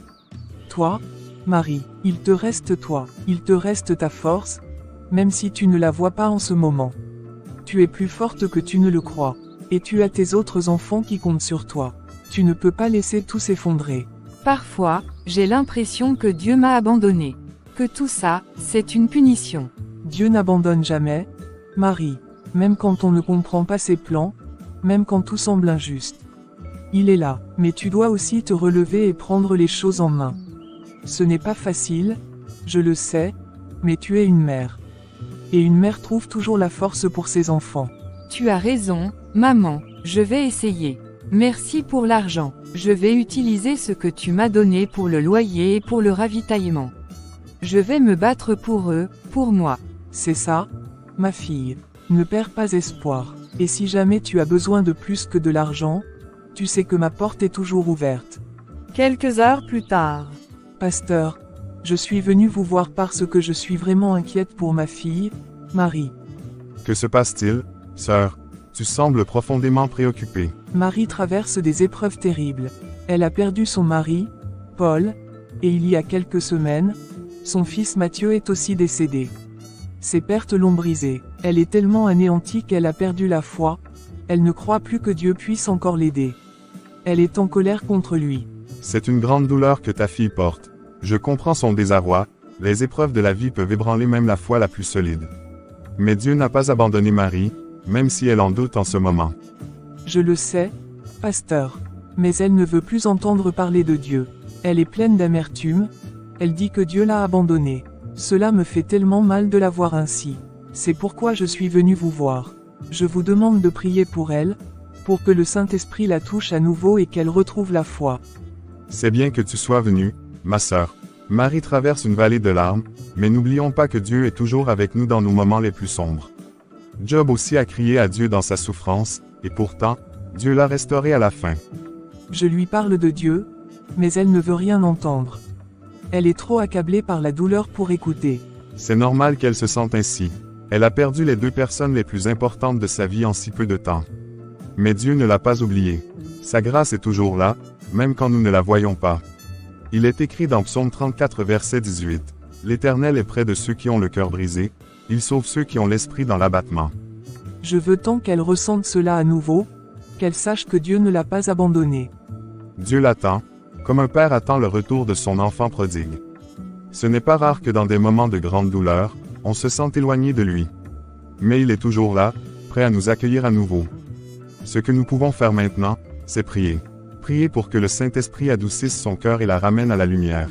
Speaker 8: Toi, Marie, il te reste toi, il te reste ta force, même si tu ne la vois pas en ce moment. Tu es plus forte que tu ne le crois, et tu as tes autres enfants qui comptent sur toi. Tu ne peux pas laisser tout s'effondrer.
Speaker 1: Parfois, j'ai l'impression que Dieu m'a abandonné. Que tout ça, c'est une punition.
Speaker 8: Dieu n'abandonne jamais, Marie, même quand on ne comprend pas ses plans, même quand tout semble injuste. Il est là, mais tu dois aussi te relever et prendre les choses en main. Ce n'est pas facile, je le sais, mais tu es une mère. Et une mère trouve toujours la force pour ses enfants.
Speaker 1: Tu as raison, maman, je vais essayer. Merci pour l'argent. Je vais utiliser ce que tu m'as donné pour le loyer et pour le ravitaillement. Je vais me battre pour eux, pour moi.
Speaker 8: C'est ça, ma fille. Ne perds pas espoir. Et si jamais tu as besoin de plus que de l'argent, tu sais que ma porte est toujours ouverte.
Speaker 3: Quelques heures plus tard.
Speaker 8: Pasteur, je suis venu vous voir parce que je suis vraiment inquiète pour ma fille, Marie.
Speaker 6: Que se passe-t-il, sœur? Tu sembles profondément préoccupée.
Speaker 8: Marie traverse des épreuves terribles. Elle a perdu son mari, Paul, et il y a quelques semaines, son fils Mathieu est aussi décédé. Ses pertes l'ont brisée. Elle est tellement anéantie qu'elle a perdu la foi, elle ne croit plus que Dieu puisse encore l'aider. Elle est en colère contre lui.
Speaker 6: C'est une grande douleur que ta fille porte. Je comprends son désarroi, les épreuves de la vie peuvent ébranler même la foi la plus solide. Mais Dieu n'a pas abandonné Marie, même si elle en doute en ce moment.
Speaker 8: Je le sais, pasteur. Mais elle ne veut plus entendre parler de Dieu. Elle est pleine d'amertume, elle dit que Dieu l'a abandonnée. Cela me fait tellement mal de la voir ainsi. C'est pourquoi je suis venu vous voir. Je vous demande de prier pour elle, pour que le Saint-Esprit la touche à nouveau et qu'elle retrouve la foi.
Speaker 6: C'est bien que tu sois venue, ma sœur. Marie traverse une vallée de larmes, mais n'oublions pas que Dieu est toujours avec nous dans nos moments les plus sombres. Job aussi a crié à Dieu dans sa souffrance, et pourtant, Dieu l'a restauré à la fin.
Speaker 8: Je lui parle de Dieu, mais elle ne veut rien entendre. Elle est trop accablée par la douleur pour écouter.
Speaker 6: C'est normal qu'elle se sente ainsi. Elle a perdu les 2 personnes les plus importantes de sa vie en si peu de temps. Mais Dieu ne l'a pas oubliée. Sa grâce est toujours là, même quand nous ne la voyons pas. Il est écrit dans Psaume 34 verset 18. « L'Éternel est près de ceux qui ont le cœur brisé, il sauve ceux qui ont l'esprit dans l'abattement. »
Speaker 8: Je veux tant qu'elle ressente cela à nouveau, qu'elle sache que Dieu ne l'a pas abandonnée.
Speaker 6: Dieu l'attend, comme un père attend le retour de son enfant prodigue. Ce n'est pas rare que dans des moments de grande douleur, on se sent éloigné de lui. Mais il est toujours là, prêt à nous accueillir à nouveau. Ce que nous pouvons faire maintenant, c'est prier. Prier pour que le Saint-Esprit adoucisse son cœur et la ramène à la lumière.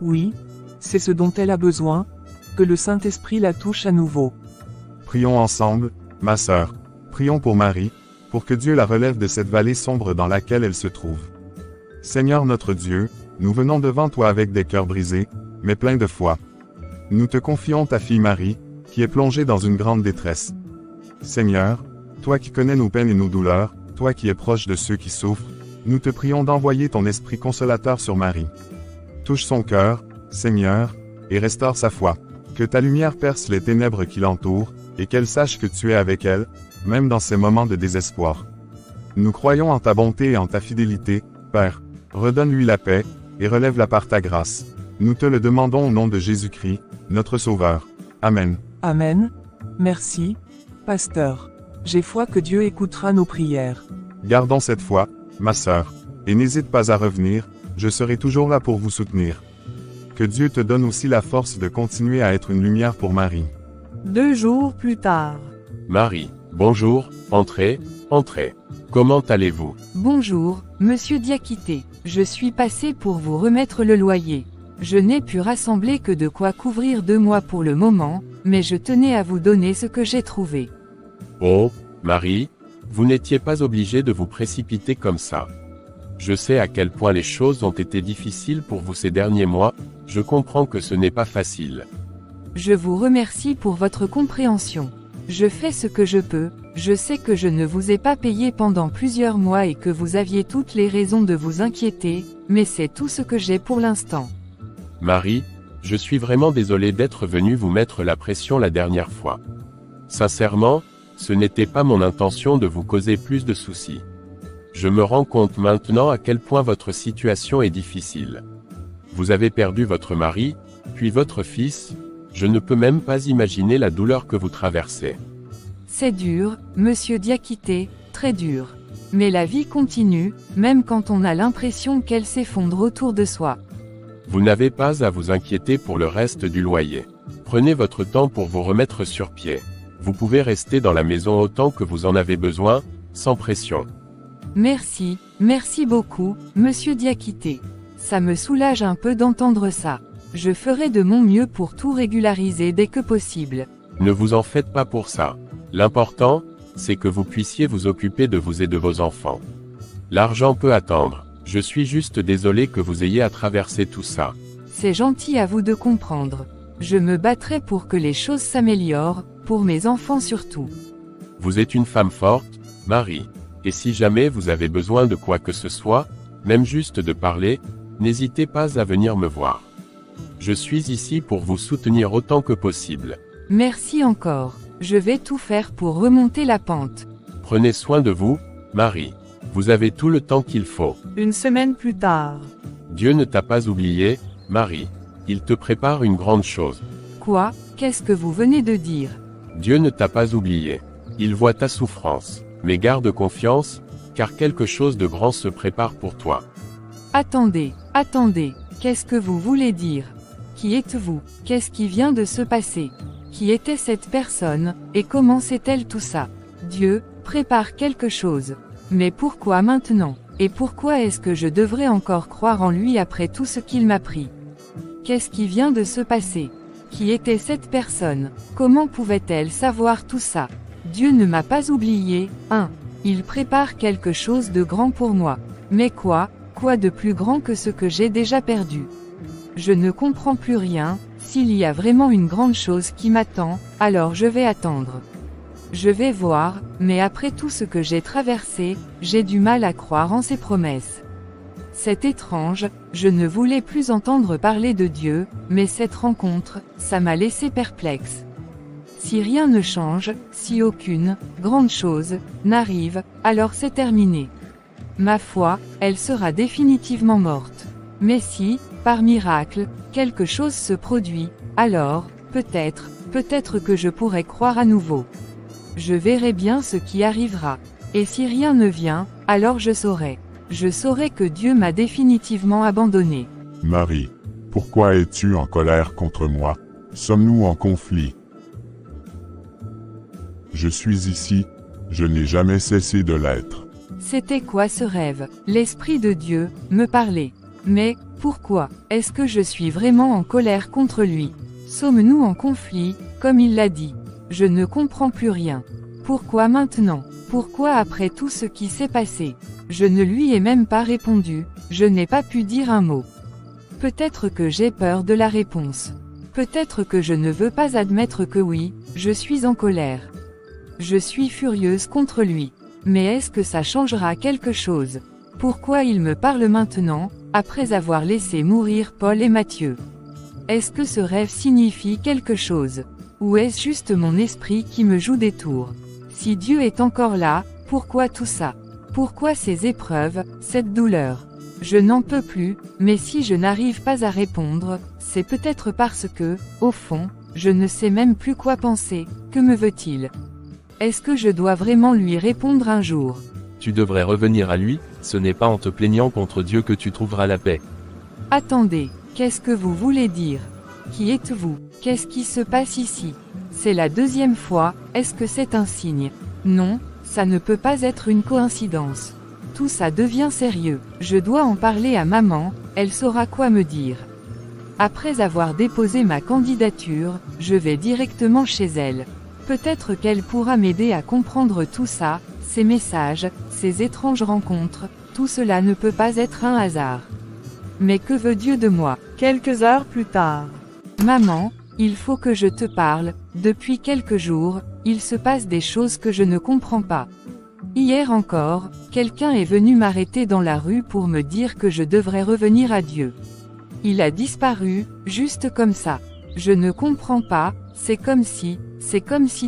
Speaker 8: Oui, c'est ce dont elle a besoin, que le Saint-Esprit la touche à nouveau.
Speaker 6: Prions ensemble, ma sœur. Prions pour Marie, pour que Dieu la relève de cette vallée sombre dans laquelle elle se trouve. Seigneur notre Dieu, nous venons devant toi avec des cœurs brisés, mais pleins de foi. Nous te confions ta fille Marie, qui est plongée dans une grande détresse. Seigneur, toi qui connais nos peines et nos douleurs, toi qui es proche de ceux qui souffrent, nous te prions d'envoyer ton esprit consolateur sur Marie. Touche son cœur, Seigneur, et restaure sa foi. Que ta lumière perce les ténèbres qui l'entourent, et qu'elle sache que tu es avec elle, même dans ces moments de désespoir. Nous croyons en ta bonté et en ta fidélité, Père. Redonne-lui la paix, et relève-la par ta grâce. Nous te le demandons au nom de Jésus-Christ, notre Sauveur. Amen.
Speaker 8: Amen. Merci, pasteur. J'ai foi que Dieu écoutera nos prières.
Speaker 6: Gardons cette foi, ma sœur, et n'hésite pas à revenir, je serai toujours là pour vous soutenir. Que Dieu te donne aussi la force de continuer à être une lumière pour Marie.
Speaker 3: 2 jours plus tard.
Speaker 4: Marie, bonjour, entrez, entrez. Comment allez-vous?
Speaker 1: Bonjour, monsieur Diakité. Je suis passé pour vous remettre le loyer. Je n'ai pu rassembler que de quoi couvrir 2 mois pour le moment, mais je tenais à vous donner ce que j'ai trouvé.
Speaker 4: Oh, Marie, vous n'étiez pas obligée de vous précipiter comme ça. Je sais à quel point les choses ont été difficiles pour vous ces derniers mois, je comprends que ce n'est pas facile.
Speaker 1: Je vous remercie pour votre compréhension. Je fais ce que je peux, je sais que je ne vous ai pas payé pendant plusieurs mois et que vous aviez toutes les raisons de vous inquiéter, mais c'est tout ce que j'ai pour l'instant.
Speaker 4: Marie, je suis vraiment désolé d'être venu vous mettre la pression la dernière fois. Sincèrement, ce n'était pas mon intention de vous causer plus de soucis. Je me rends compte maintenant à quel point votre situation est difficile. Vous avez perdu votre mari, puis votre fils, je ne peux même pas imaginer la douleur que vous traversez.
Speaker 1: C'est dur, monsieur Diakité, très dur. Mais la vie continue, même quand on a l'impression qu'elle s'effondre autour de soi.
Speaker 4: Vous n'avez pas à vous inquiéter pour le reste du loyer. Prenez votre temps pour vous remettre sur pied. Vous pouvez rester dans la maison autant que vous en avez besoin, sans pression.
Speaker 1: Merci, merci beaucoup, monsieur Diakité. Ça me soulage un peu d'entendre ça. Je ferai de mon mieux pour tout régulariser dès que possible.
Speaker 4: Ne vous en faites pas pour ça. L'important, c'est que vous puissiez vous occuper de vous et de vos enfants. L'argent peut attendre. Je suis juste désolé que vous ayez à traverser tout ça.
Speaker 1: C'est gentil à vous de comprendre. Je me battrai pour que les choses s'améliorent, pour mes enfants surtout.
Speaker 4: Vous êtes une femme forte, Marie. Et si jamais vous avez besoin de quoi que ce soit, même juste de parler, n'hésitez pas à venir me voir. Je suis ici pour vous soutenir autant que possible.
Speaker 1: Merci encore. Je vais tout faire pour remonter la pente.
Speaker 4: Prenez soin de vous, Marie. Vous avez tout le temps qu'il faut.
Speaker 3: 1 semaine plus tard.
Speaker 4: Dieu ne t'a pas oublié, Marie. Il te prépare une grande chose.
Speaker 1: Quoi? Qu'est-ce que vous venez de dire?
Speaker 4: Dieu ne t'a pas oublié. Il voit ta souffrance. Mais garde confiance, car quelque chose de grand se prépare pour toi.
Speaker 1: Attendez, attendez. Qu'est-ce que vous voulez dire? Qui êtes-vous? Qu'est-ce qui vient de se passer? Qui était cette personne, et comment sait-elle tout ça? Dieu prépare quelque chose. Mais pourquoi maintenant? Et pourquoi est-ce que je devrais encore croire en lui après tout ce qu'il m'a pris? Qu'est-ce qui vient de se passer? Qui était cette personne? Comment pouvait-elle savoir tout ça? Dieu ne m'a pas oublié. 1. Il prépare quelque chose de grand pour moi. Mais quoi? Quoi de plus grand que ce que j'ai déjà perdu? Je ne comprends plus rien. S'il y a vraiment une grande chose qui m'attend, alors je vais attendre. Je vais voir, mais après tout ce que j'ai traversé, j'ai du mal à croire en ses promesses. C'est étrange, je ne voulais plus entendre parler de Dieu, mais cette rencontre, ça m'a laissé perplexe. Si rien ne change, si aucune grande chose n'arrive, alors c'est terminé. Ma foi, elle sera définitivement morte. Mais si, par miracle, quelque chose se produit, alors, peut-être que je pourrai croire à nouveau. Je verrai bien ce qui arrivera. Et si rien ne vient, alors je saurai que Dieu m'a définitivement abandonné.
Speaker 10: Marie, pourquoi es-tu en colère contre moi? Sommes-nous en conflit? Je suis ici, je n'ai jamais cessé de l'être.
Speaker 1: C'était quoi ce rêve? L'Esprit de Dieu me parlait. Mais, pourquoi? Est-ce que je suis vraiment en colère contre lui? Sommes-nous en conflit, comme il l'a dit? Je ne comprends plus rien. Pourquoi maintenant? Pourquoi après tout ce qui s'est passé? Je ne lui ai même pas répondu, je n'ai pas pu dire un mot. Peut-être que j'ai peur de la réponse. Peut-être que je ne veux pas admettre que oui, je suis en colère. Je suis furieuse contre lui. Mais est-ce que ça changera quelque chose? Pourquoi il me parle maintenant, après avoir laissé mourir Paul et Matthieu? Est-ce que ce rêve signifie quelque chose? Ou est-ce juste mon esprit qui me joue des tours? Si Dieu est encore là, pourquoi tout ça? Pourquoi ces épreuves, cette douleur? Je n'en peux plus, mais si je n'arrive pas à répondre, c'est peut-être parce que, au fond, je ne sais même plus quoi penser. Que me veut-il? Est-ce que je dois vraiment lui répondre un jour?
Speaker 2: Tu devrais revenir à lui, ce n'est pas en te plaignant contre Dieu que tu trouveras la paix.
Speaker 1: Attendez, qu'est-ce que vous voulez dire? Qui êtes-vous? Qu'est-ce qui se passe ici? C'est la deuxième fois, est-ce que c'est un signe? Non, ça ne peut pas être une coïncidence. Tout ça devient sérieux. Je dois en parler à maman, elle saura quoi me dire. Après avoir déposé ma candidature, je vais directement chez elle. Peut-être qu'elle pourra m'aider à comprendre tout ça, ces messages, ces étranges rencontres, tout cela ne peut pas être un hasard. Mais que veut Dieu de moi?
Speaker 3: Quelques heures plus tard.
Speaker 1: Maman, il faut que je te parle, depuis quelques jours, il se passe des choses que je ne comprends pas. Hier encore, quelqu'un est venu m'arrêter dans la rue pour me dire que je devrais revenir à Dieu. Il a disparu, juste comme ça. Je ne comprends pas, c'est comme si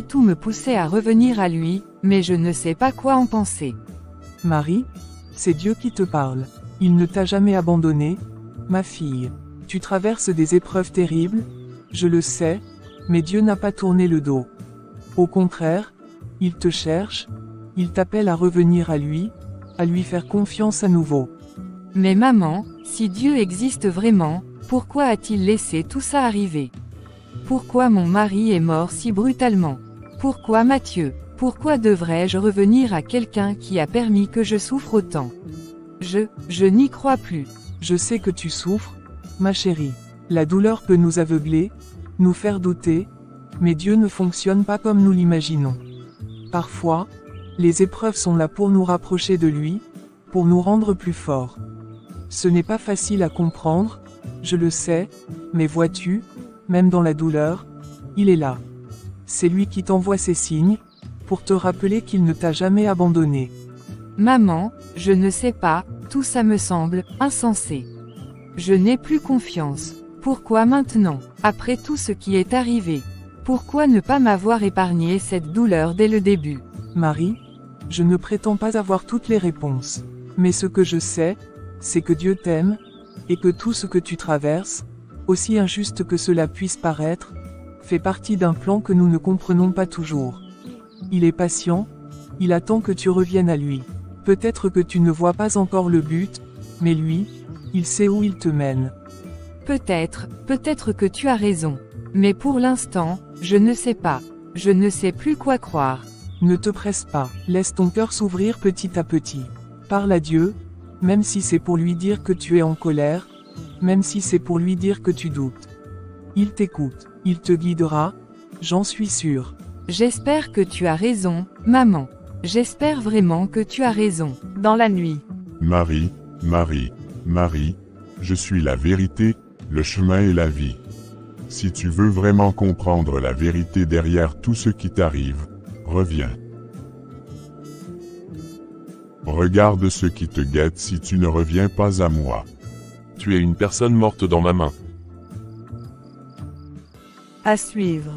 Speaker 1: tout me poussait à revenir à lui, mais je ne sais pas quoi en penser.
Speaker 8: Marie, c'est Dieu qui te parle. Il ne t'a jamais abandonné, ma fille. Tu traverses des épreuves terribles, je le sais, mais Dieu n'a pas tourné le dos. Au contraire, il te cherche, il t'appelle à revenir à lui faire confiance à nouveau.
Speaker 1: Mais maman, si Dieu existe vraiment, pourquoi a-t-il laissé tout ça arriver? Pourquoi mon mari est mort si brutalement? Pourquoi Matthieu? Pourquoi devrais-je revenir à quelqu'un qui a permis que je souffre autant? Je n'y crois plus.
Speaker 8: Je sais que tu souffres, ma chérie. La douleur peut nous aveugler, nous faire douter, mais Dieu ne fonctionne pas comme nous l'imaginons. Parfois, les épreuves sont là pour nous rapprocher de lui, pour nous rendre plus forts. Ce n'est pas facile à comprendre, je le sais, mais vois-tu, même dans la douleur, il est là. C'est lui qui t'envoie ces signes, pour te rappeler qu'il ne t'a jamais abandonné.
Speaker 1: Maman, je ne sais pas, tout ça me semble insensé. Je n'ai plus confiance. Pourquoi maintenant, après tout ce qui est arrivé? Pourquoi ne pas m'avoir épargné cette douleur dès le début?
Speaker 8: Marie, je ne prétends pas avoir toutes les réponses. Mais ce que je sais, c'est que Dieu t'aime, et que tout ce que tu traverses, aussi injuste que cela puisse paraître, fait partie d'un plan que nous ne comprenons pas toujours. Il est patient, il attend que tu reviennes à lui. Peut-être que tu ne vois pas encore le but, mais lui, il sait où il te mène.
Speaker 1: Peut-être que tu as raison. Mais pour l'instant, je ne sais pas. Je ne sais plus quoi croire.
Speaker 8: Ne te presse pas, laisse ton cœur s'ouvrir petit à petit. Parle à Dieu, même si c'est pour lui dire que tu es en colère, même si c'est pour lui dire que tu doutes. Il t'écoute. Il te guidera, j'en suis sûr.
Speaker 1: J'espère que tu as raison, maman. J'espère vraiment que tu as raison.
Speaker 3: Dans la nuit.
Speaker 10: Marie, Marie, Marie, je suis la vérité, le chemin et la vie. Si tu veux vraiment comprendre la vérité derrière tout ce qui t'arrive, reviens. Regarde ce qui te guette si tu ne reviens pas à moi.
Speaker 9: Tu es une personne morte dans ma main.
Speaker 3: À suivre.